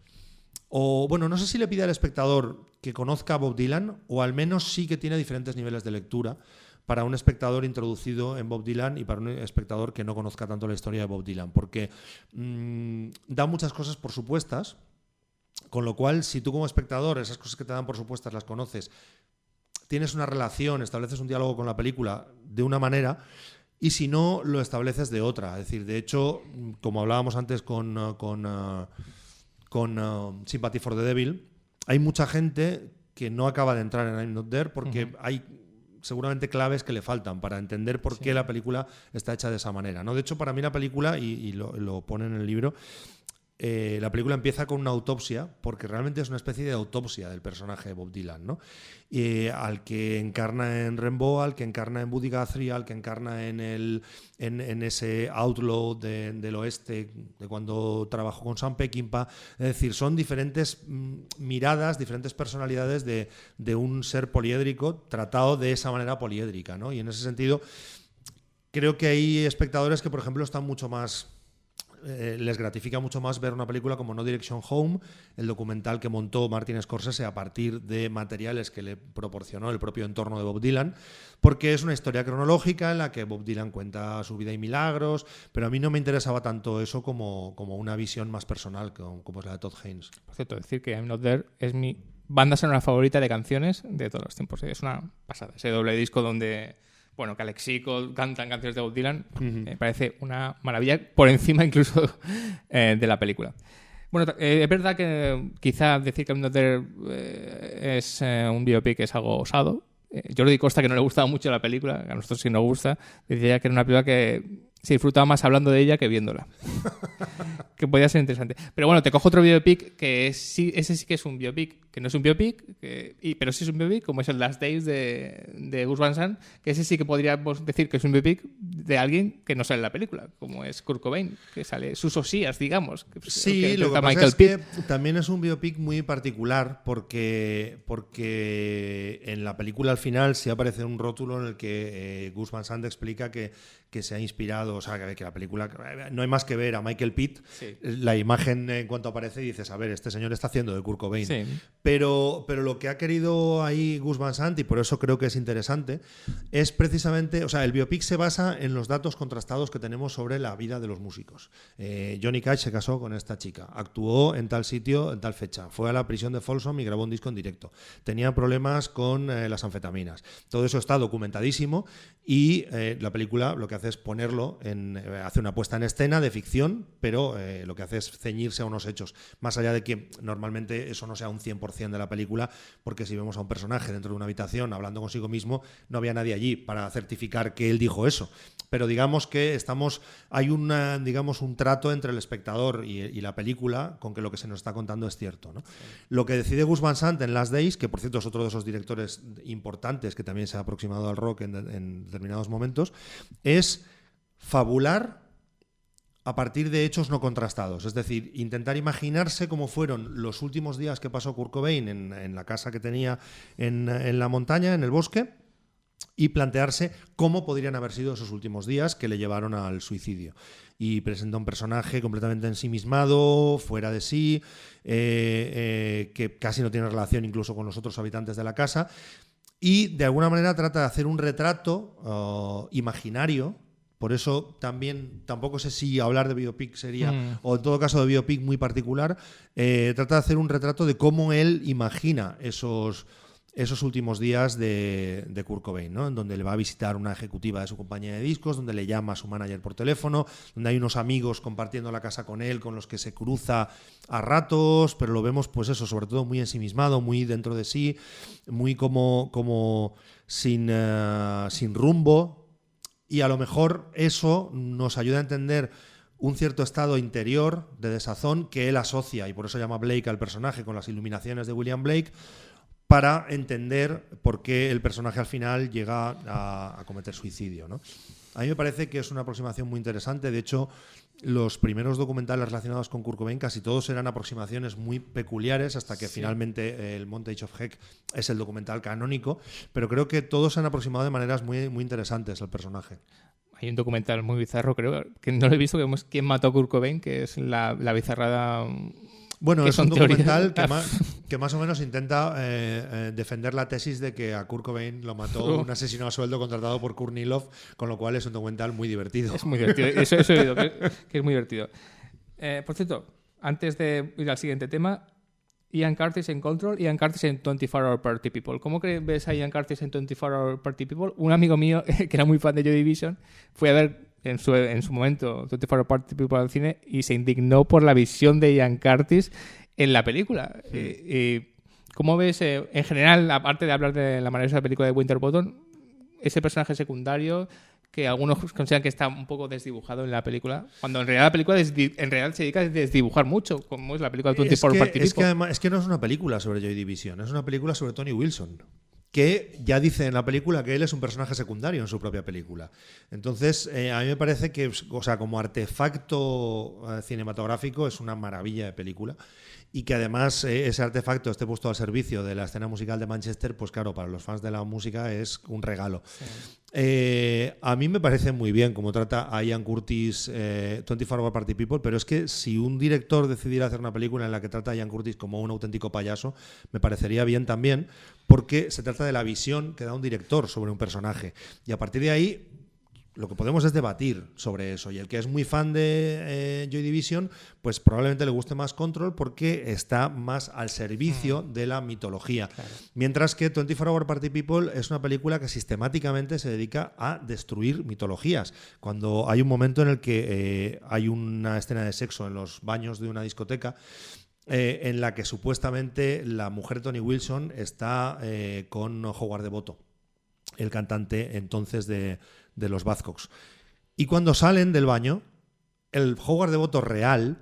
o bueno, no sé si le pide al espectador que conozca a Bob Dylan, o al menos sí que tiene diferentes niveles de lectura para un espectador introducido en Bob Dylan y para un espectador que no conozca tanto la historia de Bob Dylan, porque da muchas cosas por supuestas, con lo cual, si tú como espectador esas cosas que te dan por supuestas las conoces, tienes una relación, estableces un diálogo con la película de una manera, y si no, lo estableces de otra. Es decir, de hecho, como hablábamos antes con Sympathy for the Devil, hay mucha gente que no acaba de entrar en I'm Not There porque hay seguramente claves que le faltan para entender por qué la película está hecha de esa manera, ¿no? De hecho, para mí la película, y lo pone en el libro, la película empieza con una autopsia, porque realmente es una especie de autopsia del personaje de Bob Dylan, ¿no? Al que encarna en Rimbaud, al que encarna en Buddy Guthrie, al que encarna en ese outlaw del oeste de cuando trabajó con Sam Peckinpah. Es decir, son diferentes miradas, diferentes personalidades de un ser poliédrico tratado de esa manera poliédrica, ¿no? Y en ese sentido creo que hay espectadores que, por ejemplo, están mucho más... les gratifica mucho más ver una película como No Direction Home, el documental que montó Martin Scorsese a partir de materiales que le proporcionó el propio entorno de Bob Dylan, porque es una historia cronológica en la que Bob Dylan cuenta su vida y milagros, pero a mí no me interesaba tanto eso como una visión más personal, como es la de Todd Haynes. Por cierto, decir que I'm Not There es mi banda sonora favorita de canciones de todos los tiempos. Es una pasada. Ese doble disco donde... bueno, que Alexico cantan canciones de Bob Dylan, me parece una maravilla, por encima incluso de la película. Bueno, es verdad que quizá decir que I'm Not There es un biopic es algo osado. Jordi Costa, que no le gustaba mucho la película, a nosotros sí nos gusta, decía que era una película que se disfrutaba más hablando de ella que viéndola. Que podía ser interesante. Pero bueno, te cojo otro biopic que ese sí que es un biopic, que no es un biopic, pero sí es un biopic, como es el Last Days de Gus Van Sant, que ese sí que podríamos decir que es un biopic de alguien que no sale en la película, como es Kurt Cobain, que sale sus osías, digamos. Sí, lo que pasa es que también es un biopic muy particular porque en la película al final sí aparece un rótulo en el que Gus Van Sant explica que se ha inspirado, o sea, que la película, no hay más que ver a Michael Pitt, sí. La imagen en cuanto aparece y dices, a ver, este señor está haciendo de Kurt Cobain. Sí. Pero lo que ha querido ahí Gus Van Sant, y por eso creo que es interesante, es precisamente, o sea, el biopic se basa en los datos contrastados que tenemos sobre la vida de los músicos. Johnny Cash se casó con esta chica, actuó en tal sitio, en tal fecha, fue a la prisión de Folsom y grabó un disco en directo, tenía problemas con las anfetaminas. Todo eso está documentadísimo y la película lo que hace es ponerlo hace una puesta en escena de ficción, pero lo que hace es ceñirse a unos hechos, más allá de que normalmente eso no sea un 100% de la película, porque si vemos a un personaje dentro de una habitación hablando consigo mismo, no había nadie allí para certificar que él dijo eso, pero digamos que hay un trato entre el espectador y la película con que lo que se nos está contando es cierto, ¿no? Sí. Lo que decide Gus Van Sant en Last Days, que por cierto es otro de esos directores importantes que también se ha aproximado al rock en determinados momentos, es fabular a partir de hechos no contrastados, es decir, intentar imaginarse cómo fueron los últimos días que pasó Kurt Cobain en la casa que tenía en la montaña, en el bosque, y plantearse cómo podrían haber sido esos últimos días que le llevaron al suicidio. Y presenta un personaje completamente ensimismado, fuera de sí, que casi no tiene relación incluso con los otros habitantes de la casa, y de alguna manera trata de hacer un retrato imaginario. Por eso tampoco sé si hablar de biopic sería, o en todo caso de biopic muy particular, trata de hacer un retrato de cómo él imagina esos esos últimos días de Kurt Cobain, ¿no? En donde le va a visitar una ejecutiva de su compañía de discos, donde le llama a su manager por teléfono, donde hay unos amigos compartiendo la casa con él, con los que se cruza a ratos, pero lo vemos, pues eso, sobre todo muy ensimismado, muy dentro de sí, muy como sin rumbo, y a lo mejor eso nos ayuda a entender un cierto estado interior de desazón que él asocia, y por eso llama Blake al personaje, con las iluminaciones de William Blake, para entender por qué el personaje al final llega a cometer suicidio, ¿no? A mí me parece que es una aproximación muy interesante. De hecho, los primeros documentales relacionados con Kurt Cobain casi todos eran aproximaciones muy peculiares, hasta que finalmente el Montage of Heck es el documental canónico, pero creo que todos se han aproximado de maneras muy, muy interesantes al personaje. Hay un documental muy bizarro, creo, que no lo he visto, que es ¿Quién mató a Kurt Cobain?, que es la bizarrada... Bueno, es un documental que más o menos intenta defender la tesis de que a Kurt Cobain lo mató un asesino a sueldo contratado por Kurnilov, con lo cual es un documental muy divertido. Es muy divertido, eso he oído, que es muy divertido. Por cierto, antes de ir al siguiente tema, Ian Curtis en Control, Ian Curtis en 24 Hour Party People. ¿Cómo ves a Ian Curtis en 24 Hour Party People? Un amigo mío, que era muy fan de Joy Division, fue a ver en su momento 24 Hour Party People al cine y se indignó por la visión de Ian Curtis en la película. Sí. ¿Cómo ves, en general, aparte de hablar de la maravillosa película de Winterbottom, ese personaje secundario que algunos consideran que está un poco desdibujado en la película, cuando en realidad la película en realidad se dedica a desdibujar mucho, como es la película de 24 Hour Party People? Es que además, es que no es una película sobre Joy Division, es una película sobre Tony Wilson, que ya dice en la película que él es un personaje secundario en su propia película. Entonces, a mí me parece que, o sea, como artefacto cinematográfico es una maravilla de película, y que además ese artefacto esté puesto al servicio de la escena musical de Manchester, pues claro, para los fans de la música es un regalo. Sí. A mí me parece muy bien cómo trata a Ian Curtis 24 Hour Party People, pero es que si un director decidiera hacer una película en la que trata a Ian Curtis como un auténtico payaso, me parecería bien también, porque se trata de la visión que da un director sobre un personaje, y a partir de ahí lo que podemos es debatir sobre eso, y el que es muy fan de Joy Division, pues probablemente le guste más Control porque está más al servicio de la mitología. Claro. Mientras que 24 Hour Party People es una película que sistemáticamente se dedica a destruir mitologías. Cuando hay un momento en el que hay una escena de sexo en los baños de una discoteca, en la que supuestamente la mujer de Tony Wilson está con Howard Devoto, el cantante entonces de los Buzzcocks. Y cuando salen del baño, el Howard Devoto real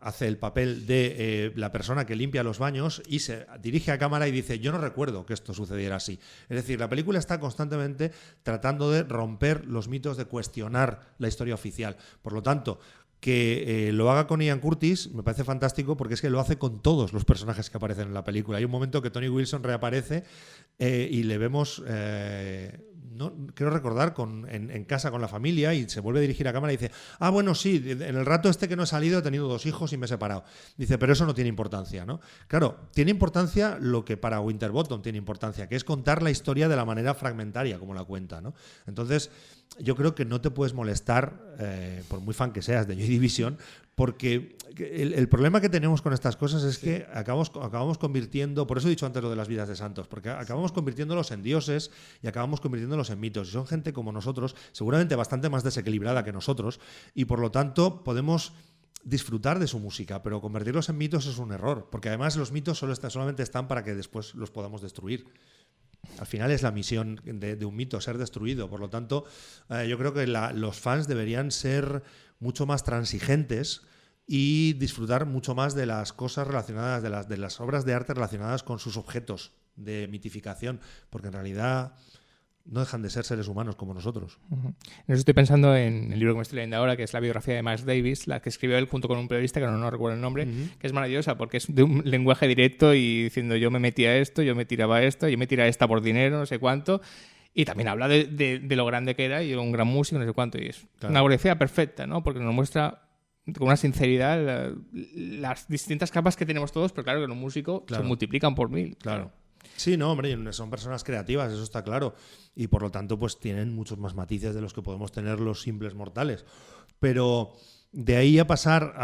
hace el papel de la persona que limpia los baños y se dirige a cámara y dice: yo no recuerdo que esto sucediera así. Es decir, la película está constantemente tratando de romper los mitos, de cuestionar la historia oficial. Por lo tanto, que lo haga con Ian Curtis me parece fantástico, porque es que lo hace con todos los personajes que aparecen en la película. Hay un momento que Tony Wilson reaparece y le vemos, no quiero recordar, en casa con la familia, y se vuelve a dirigir a cámara y dice: bueno, sí, en el rato este que no he salido he tenido 2 hijos y me he separado. Dice, pero eso no tiene importancia, ¿no? Claro, tiene importancia lo que para Winterbottom tiene importancia, que es contar la historia de la manera fragmentaria como la cuenta, ¿no? Entonces, yo creo que no te puedes molestar, por muy fan que seas de Joy Division, porque el problema que tenemos con estas cosas es que acabamos convirtiendo, por eso he dicho antes lo de las vidas de santos, porque acabamos convirtiéndolos en dioses y acabamos convirtiéndolos en mitos. Y son gente como nosotros, seguramente bastante más desequilibrada que nosotros, y por lo tanto podemos disfrutar de su música, pero convertirlos en mitos es un error, porque además los mitos solamente están para que después los podamos destruir. Al final es la misión de un mito, ser destruido. Por lo tanto, yo creo que los fans deberían ser mucho más transigentes y disfrutar mucho más de las cosas relacionadas, de las obras de arte relacionadas con sus objetos de mitificación, porque en realidad no dejan de ser seres humanos como nosotros. Uh-huh. No estoy pensando en el libro que me estoy leyendo ahora, que es la biografía de Miles Davis, la que escribió él junto con un periodista, que no recuerdo el nombre, que es maravillosa porque es de un lenguaje directo y diciendo: yo me metía esto, yo me tiraba esto, yo me tiraba esta por dinero, no sé cuánto. Y también habla de lo grande que era y era un gran músico, no sé cuánto. Y es una biografía perfecta, ¿no? Porque nos muestra con una sinceridad las distintas capas que tenemos todos, pero claro que los músicos se multiplican por 1000. Claro. Sí, no, hombre, son personas creativas, eso está claro. Y por lo tanto, pues tienen muchos más matices de los que podemos tener los simples mortales. Pero de ahí a pasar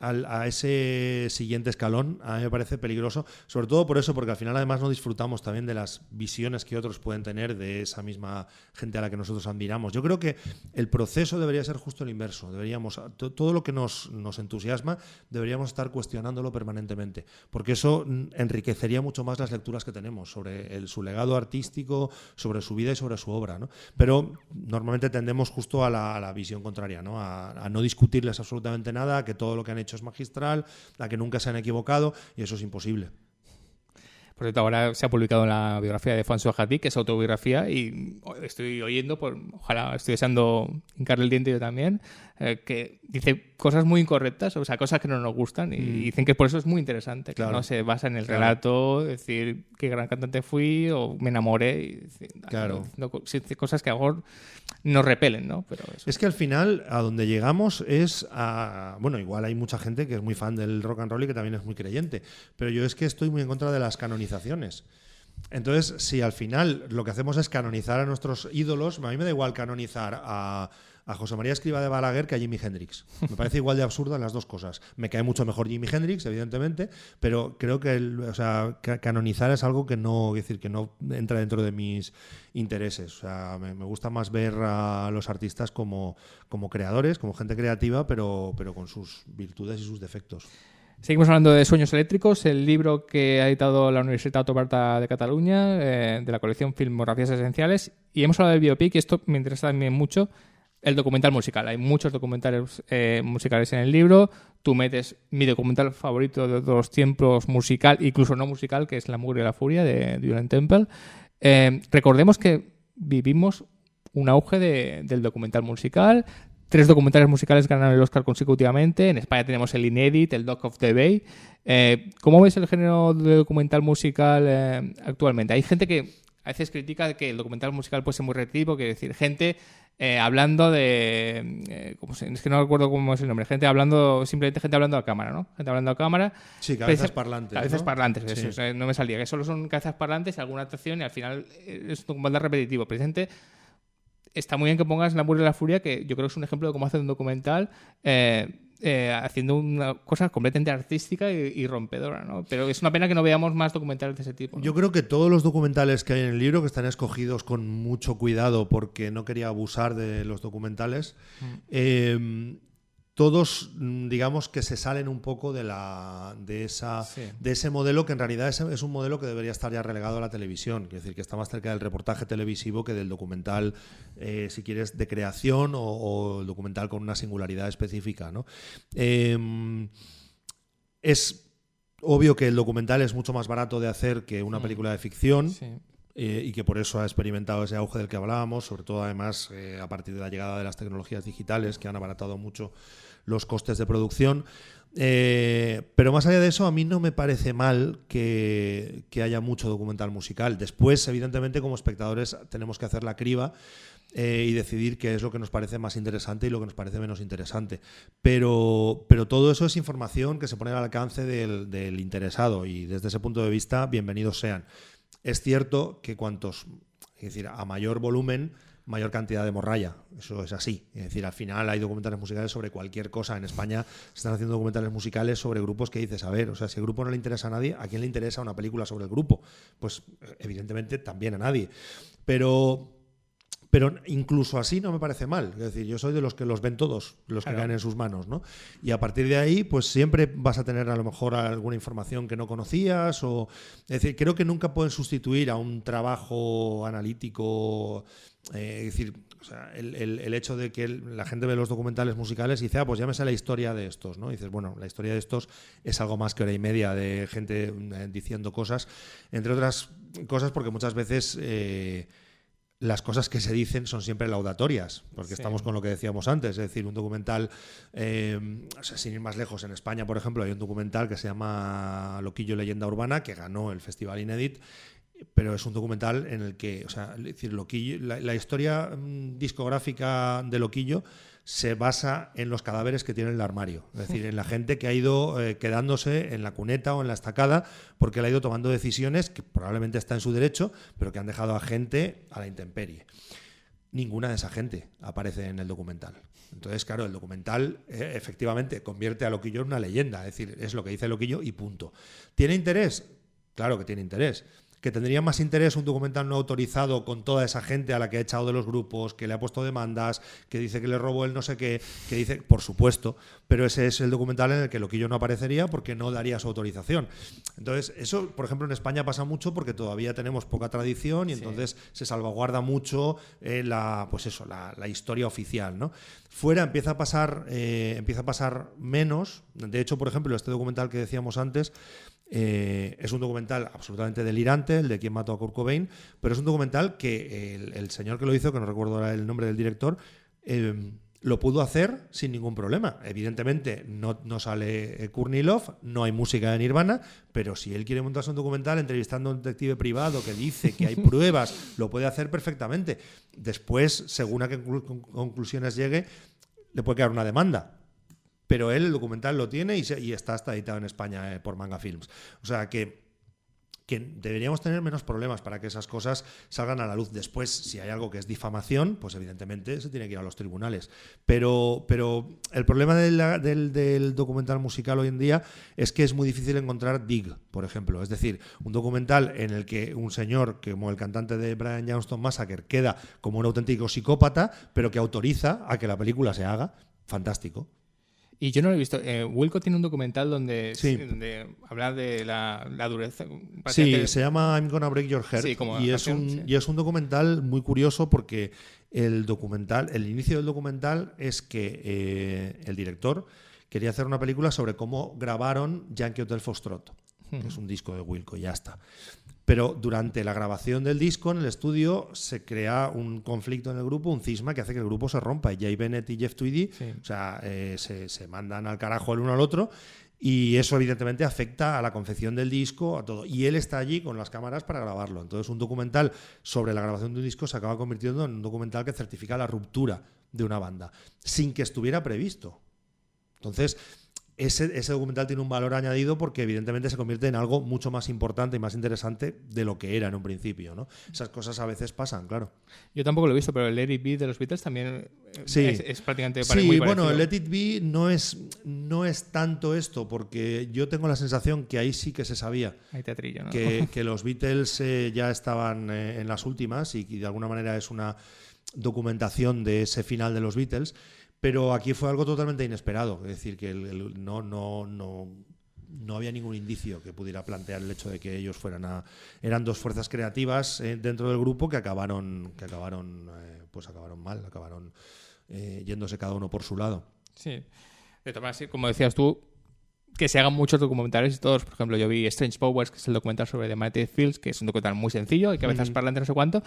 a ese siguiente escalón, a mí me parece peligroso, sobre todo por eso, porque al final además no disfrutamos también de las visiones que otros pueden tener de esa misma gente a la que nosotros admiramos. Yo creo que el proceso debería ser justo el inverso. Deberíamos, todo lo que nos entusiasma, deberíamos estar cuestionándolo permanentemente, porque eso enriquecería mucho más las lecturas que tenemos sobre su legado artístico, sobre su vida y sobre su obra, ¿no? Pero normalmente tendemos justo a la visión contraria, ¿no? A no discutirles absolutamente nada, a que todo lo que han hecho es magistral, a que nunca se han equivocado, y eso es imposible. Por cierto, ahora se ha publicado la biografía de François Hardy, que es autobiografía, y estoy oyendo, ojalá estoy deseando hincarle el diente yo también, que dice cosas muy incorrectas, o sea, cosas que no nos gustan, y dicen que por eso es muy interesante, claro, que no se basa en el relato, decir qué gran cantante fui o me enamoré, y claro, cosas que a lo mejor nos repelen, ¿no? Pero eso. Es que al final a donde llegamos es a... Bueno, igual hay mucha gente que es muy fan del rock and roll y que también es muy creyente, pero yo es que estoy muy en contra de las canonizaciones. Entonces, si al final lo que hacemos es canonizar a nuestros ídolos, a mí me da igual canonizar a José María Escrivá de Balaguer que a Jimi Hendrix. Me parece igual de absurdo en las dos cosas. Me cae mucho mejor Jimi Hendrix, evidentemente, pero creo que canonizar es algo que no, es decir, que no entra dentro de mis intereses. O sea, me gusta más ver a los artistas como creadores, como gente creativa, pero con sus virtudes y sus defectos. Seguimos hablando de Sueños eléctricos, el libro que ha editado la Universitat Oberta de Cataluña, de la colección Filmografías Esenciales, y hemos hablado del biopic, y esto me interesa también mucho, el documental musical. Hay muchos documentales musicales en el libro. Tú metes mi documental favorito de todos los tiempos, musical, incluso no musical, que es La mugre y la furia, de Julien Temple. Recordemos que vivimos un auge del documental musical. 3 documentales musicales ganaron el Oscar consecutivamente. En España tenemos el Inédit, el Doc of the Bay. ¿Cómo ves el género de documental musical actualmente? Hay gente que a veces critica que el documental musical puede ser muy repetitivo, que decir, gente hablando de... es que no recuerdo cómo es el nombre. Simplemente gente hablando a cámara, ¿no? Gente hablando a cámara. Sí, cabezas parlantes. Cabezas, ¿no? Parlantes, sí. Eso, no me salía. Que solo son cabezas parlantes, alguna actuación y al final es un documental repetitivo. Precisamente está muy bien que pongas La mugre y la furia, que yo creo que es un ejemplo de cómo hacer un documental haciendo una cosa completamente artística y rompedora, ¿no? Pero es una pena que no veamos más documentales de ese tipo, ¿no? Yo creo que todos los documentales que hay en el libro, que están escogidos con mucho cuidado porque no quería abusar de los documentales, todos, digamos, que se salen un poco de ese modelo, que en realidad es un modelo que debería estar ya relegado a la televisión, es decir, que está más cerca del reportaje televisivo que del documental, si quieres, de creación o el documental con una singularidad específica, ¿no? Es obvio que el documental es mucho más barato de hacer que una película de ficción. Sí. Y que por eso ha experimentado ese auge del que hablábamos, sobre todo además a partir de la llegada de las tecnologías digitales, que han abaratado mucho los costes de producción. Pero más allá de eso, a mí no me parece mal que haya mucho documental musical. Después, evidentemente, como espectadores tenemos que hacer la criba y decidir qué es lo que nos parece más interesante y lo que nos parece menos interesante. Pero todo eso es información que se pone al alcance del interesado, y desde ese punto de vista, bienvenidos sean. Es cierto que a mayor volumen, mayor cantidad de morralla. Eso es así. Es decir, al final hay documentales musicales sobre cualquier cosa. En España se están haciendo documentales musicales sobre grupos que dices, a ver, o sea, si el grupo no le interesa a nadie, ¿a quién le interesa una película sobre el grupo? Pues evidentemente también a nadie. Pero incluso así no me parece mal. Es decir, yo soy de los que los ven todos, los que caen en sus manos, ¿no? Y a partir de ahí, pues siempre vas a tener a lo mejor alguna información que no conocías. Es decir, creo que nunca pueden sustituir a un trabajo analítico. Es decir, o sea, el hecho de que la gente ve los documentales musicales y dice, pues ya me sé la historia de estos, ¿no? Y dices, bueno, la historia de estos es algo más que hora y media de gente diciendo cosas, entre otras cosas porque muchas veces... las cosas que se dicen son siempre laudatorias, porque estamos con lo que decíamos antes, es decir, un documental, sin ir más lejos, en España, por ejemplo, hay un documental que se llama Loquillo, leyenda urbana, que ganó el Festival Inédit, pero es un documental en el que, o sea, es decir, Loquillo, la historia discográfica de Loquillo se basa en los cadáveres que tiene en el armario, es decir, en la gente que ha ido quedándose en la cuneta o en la estacada porque él ha ido tomando decisiones que probablemente está en su derecho, pero que han dejado a gente a la intemperie. ninguna de esa gente aparece en el documental. Entonces, claro, el documental efectivamente convierte a Loquillo en una leyenda, es decir, es lo que dice Loquillo y punto. ¿Tiene interés? Claro que tiene interés. ¿Que tendría más interés un documental no autorizado con toda esa gente a la que ha echado de los grupos, que le ha puesto demandas, que dice que le robó el no sé qué, que dice, por supuesto, pero ese es el documental en el que Loquillo no aparecería porque no daría su autorización? Entonces, eso, por ejemplo, en España pasa mucho porque todavía tenemos poca tradición y entonces se salvaguarda mucho la historia oficial, ¿no? Fuera empieza a pasar menos. De hecho, por ejemplo, este documental que decíamos antes, es un documental absolutamente delirante, el de Quién mató a Kurt Cobain, pero es un documental que el señor que lo hizo, que no recuerdo ahora el nombre del director, lo pudo hacer sin ningún problema. Evidentemente no sale Kurnilov, no hay música de Nirvana, pero si él quiere montarse un documental entrevistando a un detective privado que dice que hay pruebas, lo puede hacer perfectamente. Después, según a qué conclusiones llegue, le puede quedar una demanda. Pero él el documental lo tiene y está hasta editado en España por Manga Films. O sea que deberíamos tener menos problemas para que esas cosas salgan a la luz. Después, si hay algo que es difamación, pues evidentemente se tiene que ir a los tribunales. Pero el problema del documental musical hoy en día es que es muy difícil encontrar dig, por ejemplo. Es decir, un documental en el que un señor, como el cantante de Brian Johnston Massacre, queda como un auténtico psicópata, pero que autoriza a que la película se haga. Fantástico. Y yo no lo he visto. Wilco tiene un documental donde habla de la dureza. Sí, se llama I'm Gonna Break Your Heart. Sí, como y es un documental muy curioso porque el inicio del documental es que el director quería hacer una película sobre cómo grabaron Yankee Hotel Foxtrot, que es un disco de Wilco, y ya está. Pero durante la grabación del disco en el estudio se crea un conflicto en el grupo, un cisma que hace que el grupo se rompa. Y Jay Bennett y Jeff Tweedy se mandan al carajo el uno al otro, y eso evidentemente afecta a la confección del disco, a todo. Y él está allí con las cámaras para grabarlo. Entonces un documental sobre la grabación de un disco se acaba convirtiendo en un documental que certifica la ruptura de una banda, sin que estuviera previsto. Entonces ese documental tiene un valor añadido porque evidentemente se convierte en algo mucho más importante y más interesante de lo que era en un principio, ¿no? Esas cosas a veces pasan, claro. Yo tampoco lo he visto, pero el Let It Be de los Beatles también es prácticamente muy parecido. Sí, bueno, el Let It Be no es tanto esto, porque yo tengo la sensación que ahí sí que se sabía. Hay teatrillo, ¿no? que los Beatles ya estaban en las últimas y de alguna manera es una documentación de ese final de los Beatles. Pero aquí fue algo totalmente inesperado, es decir, que no había ningún indicio que pudiera plantear el hecho de que ellos eran dos fuerzas creativas dentro del grupo que acabaron mal, acabaron yéndose cada uno por su lado. Sí, de todas maneras, como decías tú, que se hagan muchos documentales y todos. Por ejemplo, yo vi Strange Powers, que es el documental sobre The Magnetic Fields, que es un documental muy sencillo y que a veces parla entre no sé cuánto,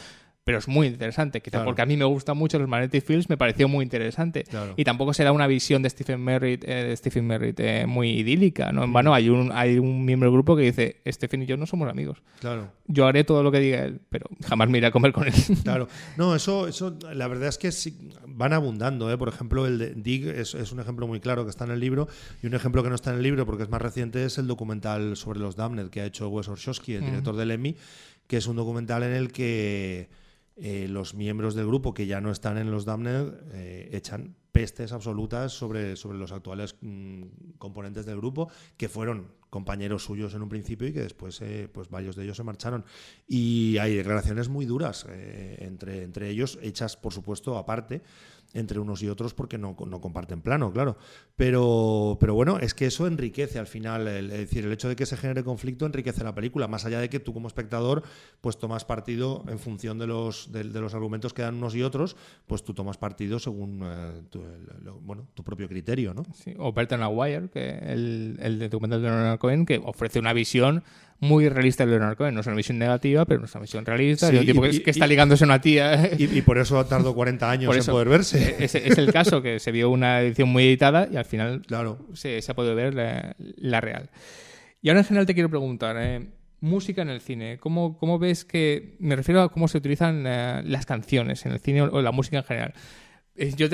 pero es muy interesante. Quizá porque a mí me gustan mucho los Magnetic Fields, me pareció muy interesante. Claro. Y tampoco se da una visión de Stephen Merritt muy idílica, ¿no? En vano, hay un miembro del grupo que dice: Stephen y yo no somos amigos. Claro. Yo haré todo lo que diga él, pero jamás me iré a comer con él. Claro. No, eso la verdad es que sí, van abundando, ¿eh? Por ejemplo, el de Dig es un ejemplo muy claro que está en el libro, y un ejemplo que no está en el libro porque es más reciente es el documental sobre los Damned que ha hecho Wes Orshowski, el director del Emmy, que es un documental en el que los miembros del grupo que ya no están en los Damned echan pestes absolutas sobre los actuales componentes del grupo, que fueron compañeros suyos en un principio y que después pues varios de ellos se marcharon. Y hay declaraciones muy duras entre ellos, hechas por supuesto aparte, entre unos y otros porque no comparten plano, claro. Pero bueno, es que eso enriquece al final, es decir, el hecho de que se genere conflicto enriquece la película, más allá de que tú como espectador pues tomas partido en función de los argumentos que dan unos y otros, pues tú tomas partido según tu propio criterio, ¿no? Sí, o Burton Wire, que el documental de Leonard Cohen, que ofrece una visión muy realista de Leonard Cohen. No es una visión negativa, pero no es una visión realista. Sí, es un tipo que está ligándose a una tía. Y por eso tardó 40 años en poder verse. Es el caso, que se vio una edición muy editada y al final claro. se ha podido ver la real. Y ahora en general te quiero preguntar, música en el cine. ¿Cómo ves que... Me refiero a cómo se utilizan las canciones en el cine o la música en general. Yo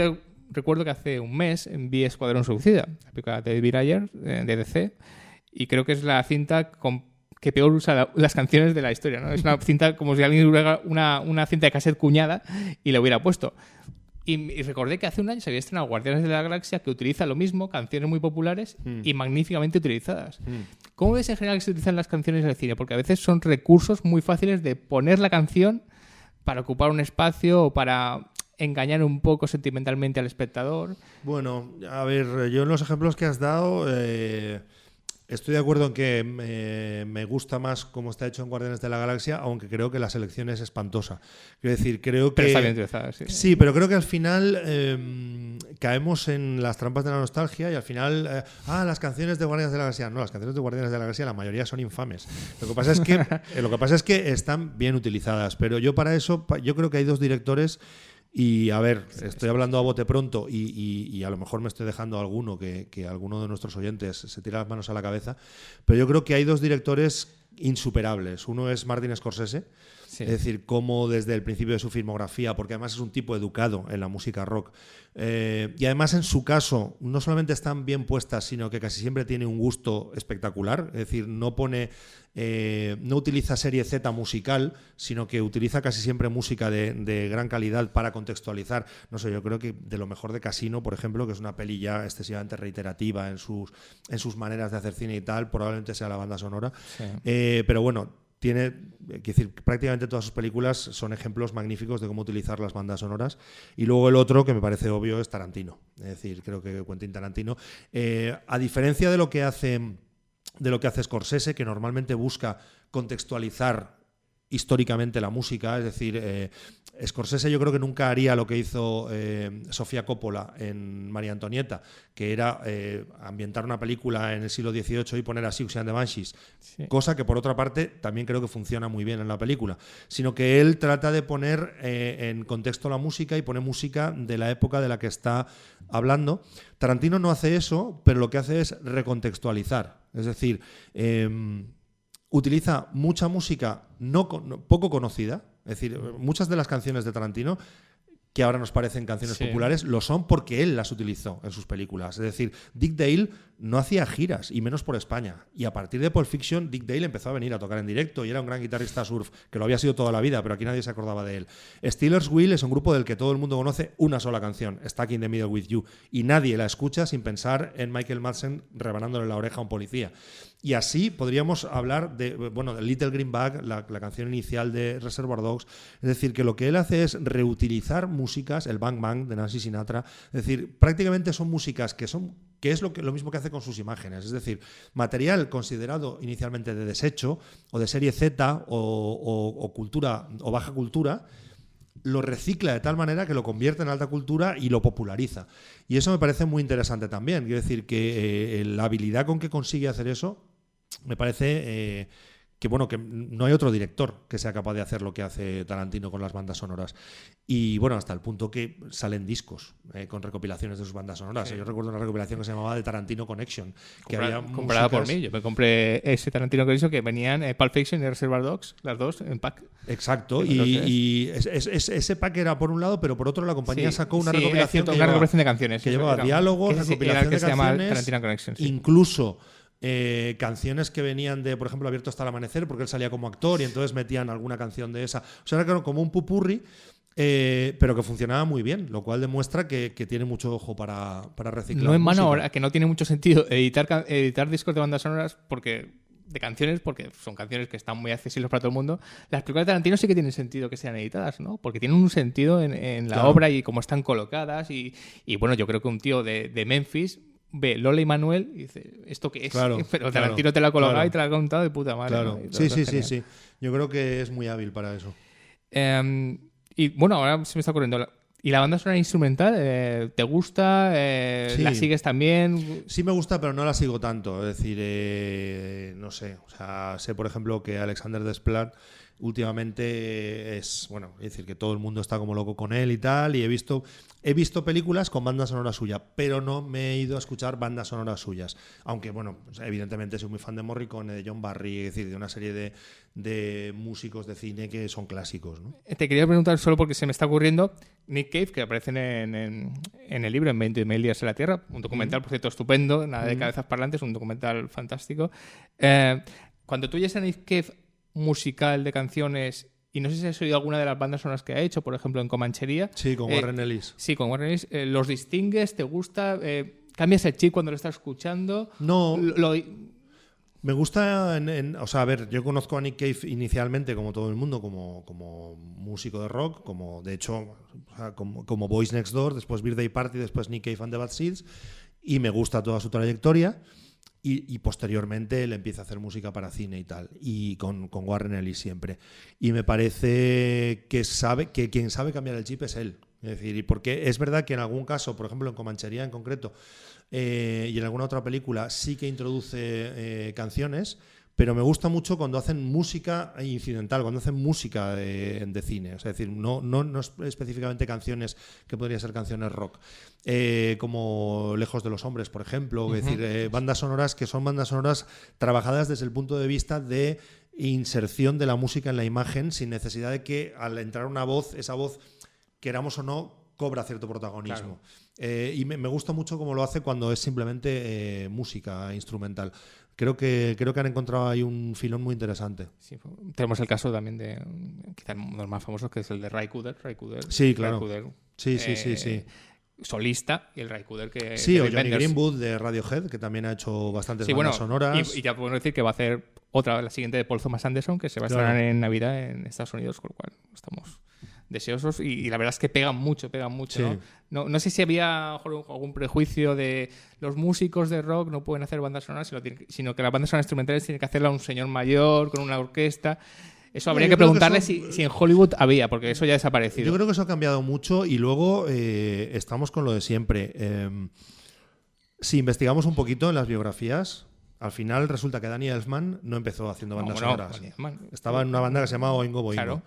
recuerdo que hace un mes vi Escuadrón Suicida, la película de David Ayer, de DC, y creo que es la cinta que peor usa las canciones de la historia, ¿no? Es una cinta como si alguien hubiera una cinta de cassette cuñada y la hubiera puesto. Y recordé que hace un año se había estrenado Guardianes de la Galaxia, que utiliza lo mismo, canciones muy populares y magníficamente utilizadas. ¿Cómo ves en general que se utilizan las canciones en el cine? Porque a veces son recursos muy fáciles de poner la canción para ocupar un espacio o para engañar un poco sentimentalmente al espectador. Bueno, a ver, yo en los ejemplos que has dado estoy de acuerdo en que me gusta más cómo está hecho en Guardianes de la Galaxia, aunque creo que la selección es espantosa. Quiero decir, creo que... Pero está bien utilizada, sí. Sí, pero creo que al final caemos en las trampas de la nostalgia y al final... las canciones de Guardianes de la Galaxia. No, las canciones de Guardianes de la Galaxia la mayoría son infames. Lo que pasa es que están bien utilizadas, pero yo para eso, yo creo que hay dos directores. Y a ver, estoy hablando a bote pronto y a lo mejor me estoy dejando alguno que alguno de nuestros oyentes se tira las manos a la cabeza, pero yo creo que hay dos directores insuperables. Uno es Martin Scorsese, es decir, cómo desde el principio de su filmografía, porque además es un tipo educado en la música rock, y además en su caso no solamente están bien puestas, sino que casi siempre tiene un gusto espectacular, es decir, no utiliza serie Z musical, sino que utiliza casi siempre música de gran calidad para contextualizar. No sé, yo creo que de lo mejor de Casino, por ejemplo, que es una peli ya excesivamente reiterativa en sus maneras de hacer cine y tal, probablemente sea la banda sonora. Sí. Pero bueno, quiero decir, prácticamente todas sus películas son ejemplos magníficos de cómo utilizar las bandas sonoras. Y luego el otro, que me parece obvio, es Tarantino. Es decir, creo que Quentin Tarantino, a diferencia de lo que hace Scorsese, que normalmente busca contextualizar históricamente la música, es decir, Scorsese yo creo que nunca haría lo que hizo Sofía Coppola en María Antonieta, que era ambientar una película en el siglo XVIII y poner a Siouxsie and the Banshees, cosa que por otra parte también creo que funciona muy bien en la película, sino que él trata de poner en contexto la música y pone música de la época de la que está hablando. Tarantino no hace eso, pero lo que hace es recontextualizar, es decir, utiliza mucha música poco conocida, es decir, muchas de las canciones de Tarantino que ahora nos parecen canciones populares lo son porque él las utilizó en sus películas. Es decir, Dick Dale no hacía giras, y menos por España. Y a partir de Pulp Fiction, Dick Dale empezó a venir a tocar en directo y era un gran guitarrista surf, que lo había sido toda la vida, pero aquí nadie se acordaba de él. Steelers Wheel es un grupo del que todo el mundo conoce una sola canción, Stuck in the Middle with You, y nadie la escucha sin pensar en Michael Madsen rebanándole la oreja a un policía. Y así podríamos hablar de Little Green Bag, la canción inicial de Reservoir Dogs. Es decir, que lo que él hace es reutilizar músicas, el Bang Bang de Nancy Sinatra. Es decir, prácticamente son músicas que es lo mismo que hace con sus imágenes. Es decir, material considerado inicialmente de desecho o de serie Z o cultura o baja cultura, lo recicla de tal manera que lo convierte en alta cultura y lo populariza. Y eso me parece muy interesante también. Quiero decir que la habilidad con que consigue hacer eso me parece que no hay otro director que sea capaz de hacer lo que hace Tarantino con las bandas sonoras. Y bueno, hasta el punto que salen discos con recopilaciones de sus bandas sonoras. Sí. Yo recuerdo una recopilación que se llamaba The Tarantino Connection. Comprada por mí. Yo me compré ese Tarantino Connection que venían Pulp Fiction y Reservoir Dogs, las dos en pack. Exacto. Y ese pack era por un lado, pero por otro la compañía sacó una recopilación de canciones. Que llevaba diálogos, recopilación de canciones, se llama Tarantino Connection, incluso canciones que venían de, por ejemplo, Abierto hasta el amanecer, porque él salía como actor y entonces metían alguna canción de esa. O sea, era como un pupurri, pero que funcionaba muy bien, lo cual demuestra que tiene mucho ojo para reciclar. No en mano ahora, que no tiene mucho sentido editar discos de bandas sonoras porque son canciones que están muy accesibles para todo el mundo. Las películas de Tarantino sí que tienen sentido que sean editadas, ¿no? Porque tienen un sentido en la obra y cómo están colocadas y bueno, yo creo que un tío de Memphis ve Lola y Manuel y dice, ¿esto qué es? Claro, pero Tarantino te lo ha colocado y te lo ha contado de puta madre. Claro. ¿No? Sí. Yo creo que es muy hábil para eso. Y bueno, ahora se me está ocurriendo. ¿Y la banda sonora instrumental? ¿Te gusta? Sí. ¿La sigues también? Sí me gusta, pero no la sigo tanto. Es decir, no sé. O sea, sé, por ejemplo, que Alexander Desplat últimamente es decir, que todo el mundo está como loco con él y tal, y he visto películas con banda sonora suya, pero no me he ido a escuchar bandas sonoras suyas, aunque evidentemente soy muy fan de Morricone, de John Barry, es decir, de una serie de músicos de cine que son clásicos, ¿no? Te quería preguntar solo porque se me está ocurriendo Nick Cave, que aparece en el libro, en 20.000 días en la Tierra, un documental, por cierto, estupendo, nada de cabezas parlantes, un documental fantástico. cuando tú oyes a Nick Cave musical de canciones, y no sé si has oído alguna de las bandas sonoras que ha hecho, por ejemplo en Comanchería. Sí, con Warren Ellis. Sí, con Warren Ellis. ¿Los distingues? ¿Te gusta? ¿Cambias el chip cuando lo estás escuchando? No. Me gusta, o sea, a ver, yo conozco a Nick Cave inicialmente, como todo el mundo, como músico de rock, como de hecho, o sea, como Boys Next Door, después Birthday Party, después Nick Cave and the Bad Seeds, y me gusta toda su trayectoria, y posteriormente él empieza a hacer música para cine y tal, y con Warren Ellis siempre. Y me parece que quien sabe cambiar el chip es él. Es decir, y porque es verdad que en algún caso, por ejemplo en Comanchería en concreto, y en alguna otra película sí que introduce canciones, pero me gusta mucho cuando hacen música incidental, cuando hacen música de cine, es decir, no específicamente canciones que podrían ser canciones rock, como Lejos de los hombres, por ejemplo, es decir, bandas sonoras que son bandas sonoras trabajadas desde el punto de vista de inserción de la música en la imagen, sin necesidad de que al entrar una voz, esa voz, queramos o no, cobra cierto protagonismo. Claro. Y me gusta mucho cómo lo hace cuando es simplemente música instrumental. Creo que han encontrado ahí un filón muy interesante. Sí, tenemos el caso también de quizás uno de los más famosos, que es el de Ray Cooder. Sí, claro. Ray Cooder, sí. Solista, y el Ray Cooder que... Sí, o Johnny Greenwood de Radiohead, que también ha hecho bastantes bandas sonoras. Y ya podemos decir que va a hacer la siguiente de Paul Thomas Anderson, que se va a estrenar en Navidad en Estados Unidos, con lo cual estamos deseosos, y la verdad es que pegan mucho, sí. No sé si había algún prejuicio de los músicos de rock no pueden hacer bandas sonoras, sino que las bandas sonoras instrumentales tienen que hacerla un señor mayor con una orquesta. Eso habría que preguntarle si en Hollywood había, porque eso ya ha desaparecido. Yo creo que eso ha cambiado mucho, y luego estamos con lo de siempre. Si investigamos un poquito en las biografías, al final resulta que Danny Elfman no empezó haciendo bandas sonoras. Estaba en una banda que se llamaba Oingo Boingo. Claro.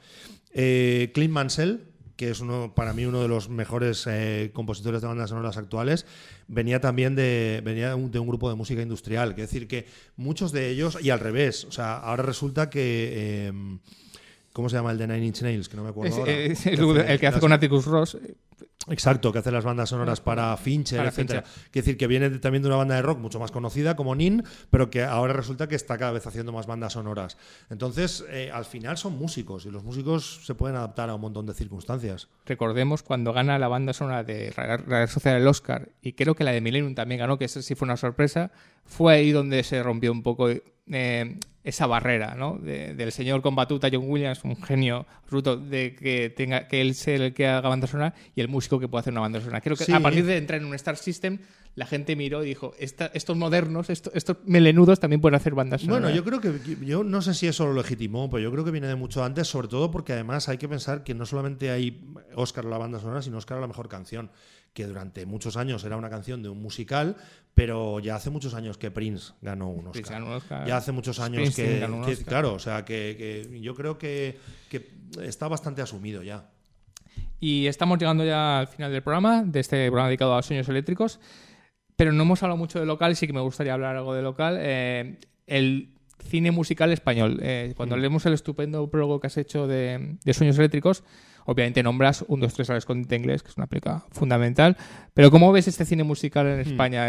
Clint Mansell, que es para mí uno de los mejores compositores de bandas sonoras actuales, venía de un grupo de música industrial. Es decir, que muchos de ellos, y al revés, o sea, ahora resulta que... ¿cómo se llama el de Nine Inch Nails? Que no me acuerdo ahora. El que hace con Atticus Ross. Exacto, que hace las bandas sonoras para Fincher, etcétera. Quiere decir que viene también de una banda de rock mucho más conocida como Nin, pero que ahora resulta que está cada vez haciendo más bandas sonoras. Entonces, al final son músicos, y los músicos se pueden adaptar a un montón de circunstancias. Recordemos cuando gana la banda sonora de Real Social el Oscar, y creo que la de Millennium también ganó, que esa sí fue una sorpresa, fue ahí donde se rompió un poco esa barrera, ¿no? Del señor con batuta, John Williams, un genio bruto, de que él sea el que haga banda sonora, y el músico que puede hacer una banda sonora. Creo que a partir de entrar en un Star System, la gente miró y dijo, estos modernos, estos melenudos también pueden hacer bandas sonoras. Bueno, yo no sé si eso lo legitimó, pero yo creo que viene de mucho antes, sobre todo porque además hay que pensar que no solamente hay Oscar a la banda sonora, sino Oscar a la mejor canción, que durante muchos años era una canción de un musical, pero ya hace muchos años que Prince ganó un Oscar. Ya hace muchos años claro, o sea, que yo creo que está bastante asumido ya. Y estamos llegando ya al final del programa, de este programa dedicado a los sueños eléctricos, pero no hemos hablado mucho de local, y sí que me gustaría hablar algo de local. El cine musical español. Cuando leemos el estupendo prólogo que has hecho de Sueños Eléctricos, obviamente nombras 1, 2, 3 al escondite inglés, que es una película fundamental. Pero ¿cómo ves este cine musical en España?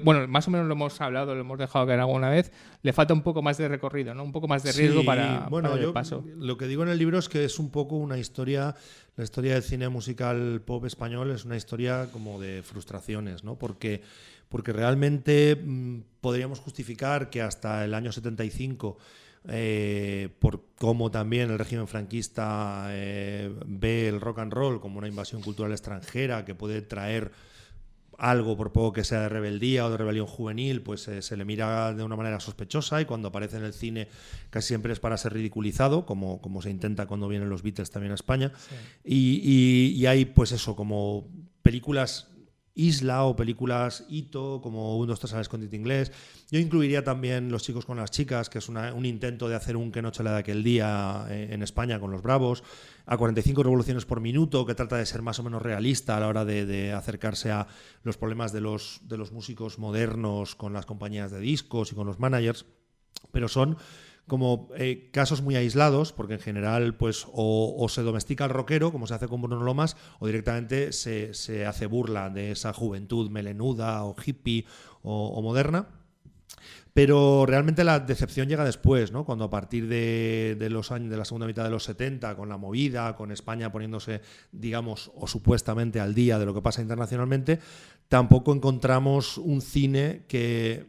Bueno, más o menos lo hemos hablado, lo hemos dejado caer alguna vez. Le falta un poco más de recorrido, ¿no? Un poco más de riesgo para el paso. Lo que digo en el libro es que es un poco una historia. La historia del cine musical pop español es una historia como de frustraciones, ¿no? Porque realmente podríamos justificar que hasta el año 75, por cómo también el régimen franquista ve el rock and roll como una invasión cultural extranjera que puede traer algo, por poco que sea de rebeldía o de rebelión juvenil, pues se le mira de una manera sospechosa, y cuando aparece en el cine casi siempre es para ser ridiculizado, como se intenta cuando vienen los Beatles también a España. Sí. Y hay pues eso, como películas isla o películas hito, como 1, 2, 3 al escondite inglés. Yo incluiría también Los chicos con las chicas, que es un intento de hacer un Qué noche la de aquel día en España con los Bravos. A 45 revoluciones por minuto, que trata de ser más o menos realista a la hora de acercarse a los problemas de los músicos modernos con las compañías de discos y con los managers. Pero son como casos muy aislados, porque en general pues o se domestica al rockero, como se hace con Bruno Lomas, o directamente se hace burla de esa juventud melenuda o hippie o moderna. Pero realmente la decepción llega después, ¿no? Cuando a partir de los años de la segunda mitad de los 70, con la movida, con España poniéndose, digamos, o supuestamente al día de lo que pasa internacionalmente, tampoco encontramos un cine que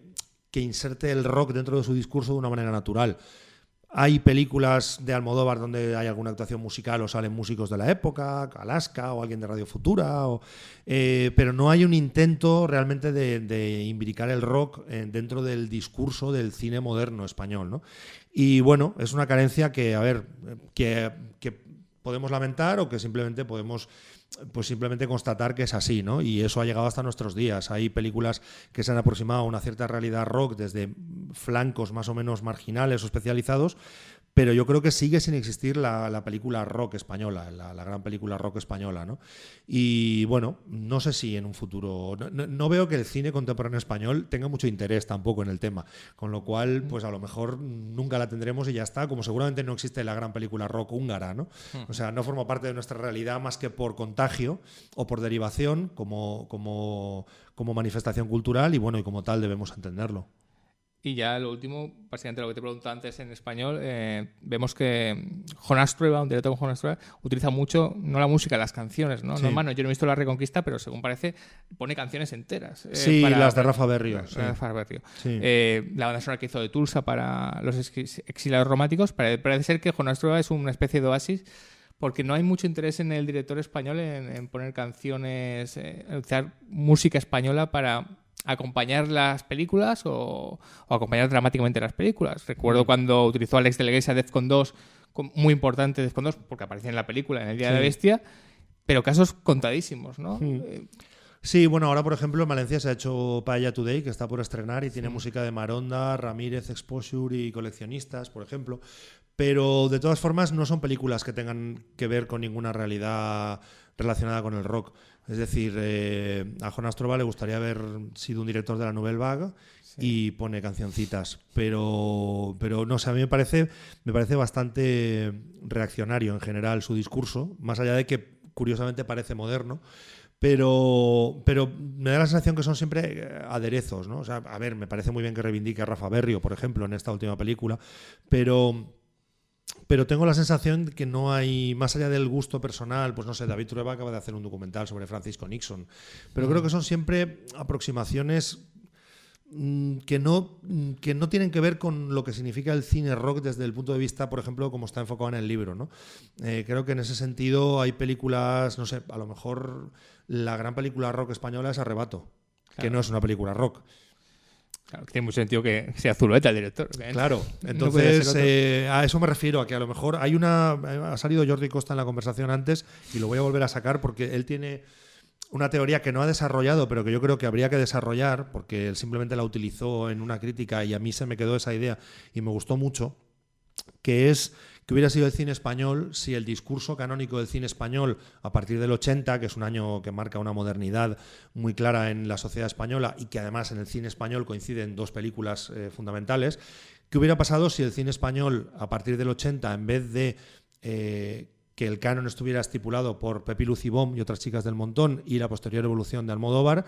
inserte el rock dentro de su discurso de una manera natural. Hay películas de Almodóvar donde hay alguna actuación musical o salen músicos de la época, Alaska o alguien de Radio Futura, pero no hay un intento realmente de imbricar el rock dentro del discurso del cine moderno español, ¿no? Y bueno, es una carencia que, a ver, que podemos lamentar o que simplemente podemos simplemente constatar que es así, ¿no? Y eso ha llegado hasta nuestros días. Hay películas que se han aproximado a una cierta realidad rock desde flancos más o menos marginales o especializados, pero yo creo que sigue sin existir la película rock española, la gran película rock española, ¿no? Y bueno, no sé si en un futuro... No veo que el cine contemporáneo español tenga mucho interés tampoco en el tema, con lo cual, pues a lo mejor nunca la tendremos y ya está, como seguramente no existe la gran película rock húngara, ¿no? O sea, no forma parte de nuestra realidad más que por contagio o por derivación como manifestación cultural y bueno, y como tal debemos entenderlo. Y ya lo último, básicamente lo que te preguntaba antes en español, vemos que Jonás Trueba, un director como Jonás Trueba, utiliza mucho, no la música, las canciones, ¿no? Sí. No, yo no he visto La Reconquista, pero según parece, pone canciones enteras. Sí, las de Rafa Berrio. Sí. Rafa Berrio. Sí. La banda sonora que hizo de Tulsa para los exiliados románticos, parece ser que Jonás Trueba es una especie de oasis, porque no hay mucho interés en el director español en poner canciones, utilizar música española para acompañar las películas o acompañar dramáticamente las películas. Recuerdo cuando utilizó Alex de la Iglesia Defcon 2, muy importante Defcon 2, porque aparece en la película, en El Día de la Bestia, pero casos contadísimos, ¿no? Sí, bueno, ahora por ejemplo en Valencia se ha hecho Paella Today, que está por estrenar y tiene música de Maronda, Ramírez, Exposure y Coleccionistas, por ejemplo. Pero de todas formas no son películas que tengan que ver con ninguna realidad relacionada con el rock. Es decir, a Jonás Trueba le gustaría haber sido un director de la Nouvelle Vague y pone cancioncitas. Pero no sé, a mí me parece bastante reaccionario en general su discurso, más allá de que curiosamente parece moderno. Pero me da la sensación que son siempre aderezos, ¿no? O sea, a ver, me parece muy bien que reivindique a Rafa Berrio, por ejemplo, en esta última película, pero tengo la sensación de que no hay, más allá del gusto personal, pues no sé, David Trueba acaba de hacer un documental sobre Francisco Nixon, pero creo que son siempre aproximaciones que no tienen que ver con lo que significa el cine rock desde el punto de vista, por ejemplo, como está enfocado en el libro, ¿no? Creo que en ese sentido hay películas, no sé, a lo mejor la gran película rock española es Arrebato, que no es una película rock. Claro, que tiene mucho sentido que sea Zulueta el director. Claro, entonces a eso me refiero, a que a lo mejor ha salido Jordi Costa en la conversación antes y lo voy a volver a sacar porque él tiene una teoría que no ha desarrollado, pero que yo creo que habría que desarrollar, porque él simplemente la utilizó en una crítica y a mí se me quedó esa idea y me gustó mucho, que es que hubiera sido el cine español si el discurso canónico del cine español a partir del 80, que es un año que marca una modernidad muy clara en la sociedad española y que además en el cine español coinciden dos películas fundamentales, ¿qué hubiera pasado si el cine español a partir del 80, en vez de que el canon estuviera estipulado por Pepi Lucibom y otras chicas del montón y la posterior evolución de Almodóvar,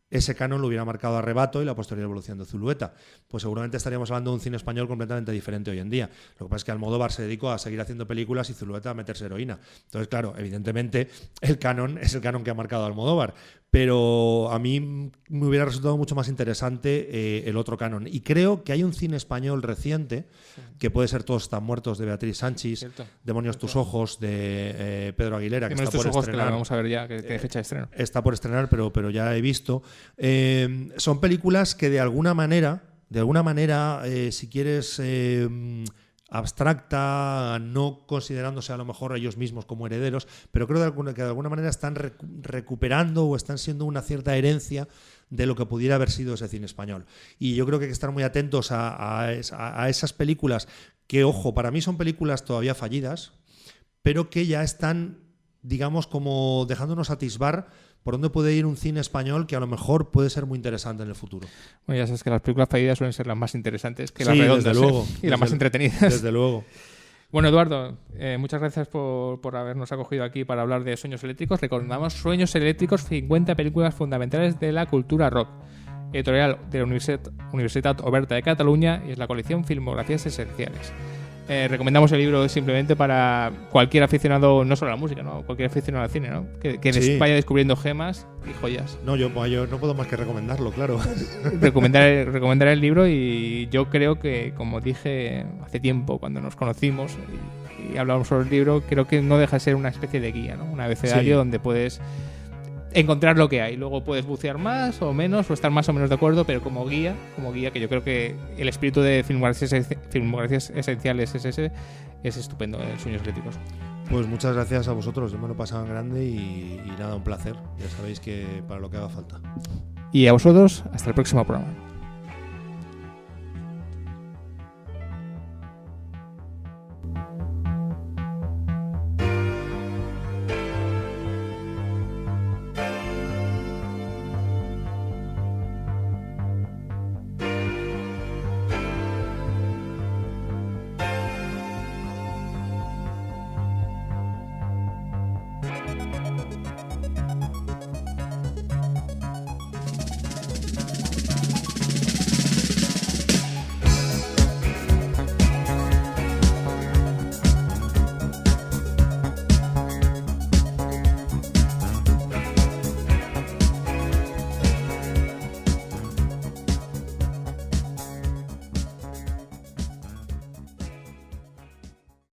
ese canon lo hubiera marcado Arrebato y la posterior evolución de Zulueta? Pues seguramente estaríamos hablando de un cine español completamente diferente hoy en día. Lo que pasa es que Almodóvar se dedicó a seguir haciendo películas y Zulueta a meterse heroína. Entonces, claro, evidentemente el canon es el canon que ha marcado Almodóvar, pero a mí me hubiera resultado mucho más interesante el otro canon. Y creo que hay un cine español reciente, que puede ser Todos están muertos, de Beatriz Sánchez, Demonios tus ojos, de Pedro Aguilera, que está por estrenar. Que vamos a ver ya, que tiene fecha de estreno. Está por estrenar, pero ya he visto. Son películas que de alguna manera, si quieres, abstracta, no considerándose a lo mejor a ellos mismos como herederos, pero creo que de alguna manera están recuperando o están siendo una cierta herencia de lo que pudiera haber sido ese cine español. Y yo creo que hay que estar muy atentos a esas películas que, ojo, para mí son películas todavía fallidas, pero que ya están, digamos, como dejándonos atisbar por dónde puede ir un cine español que a lo mejor puede ser muy interesante en el futuro. Bueno, ya sabes que las películas fallidas suelen ser las más interesantes que las redondas, desde luego, y las más entretenidas. Desde luego. Bueno, Eduardo, muchas gracias por habernos acogido aquí para hablar de Sueños Eléctricos. Recordamos Sueños Eléctricos, 50 películas fundamentales de la cultura rock. editorial de la Universitat Oberta de Cataluña, y es la colección Filmografías Esenciales. Recomendamos el libro simplemente para cualquier aficionado, no solo a la música, ¿no? Cualquier aficionado al cine, ¿no? Que Sí. vaya descubriendo gemas y joyas. No, yo no puedo más que recomendarlo, claro. recomendar el libro, y yo creo que, como dije hace tiempo cuando nos conocimos y hablábamos sobre el libro, creo que no deja de ser una especie de guía, ¿no? Un abecedario donde puedes encontrar lo que hay. Luego puedes bucear más o menos, o estar más o menos de acuerdo, pero como guía, que yo creo que el espíritu de Filmografías Esenciales es ese, es estupendo en Sueños Críticos. Pues muchas gracias a vosotros, yo me lo he pasado en grande y nada, un placer. Ya sabéis que para lo que haga falta. Y a vosotros, hasta el próximo programa.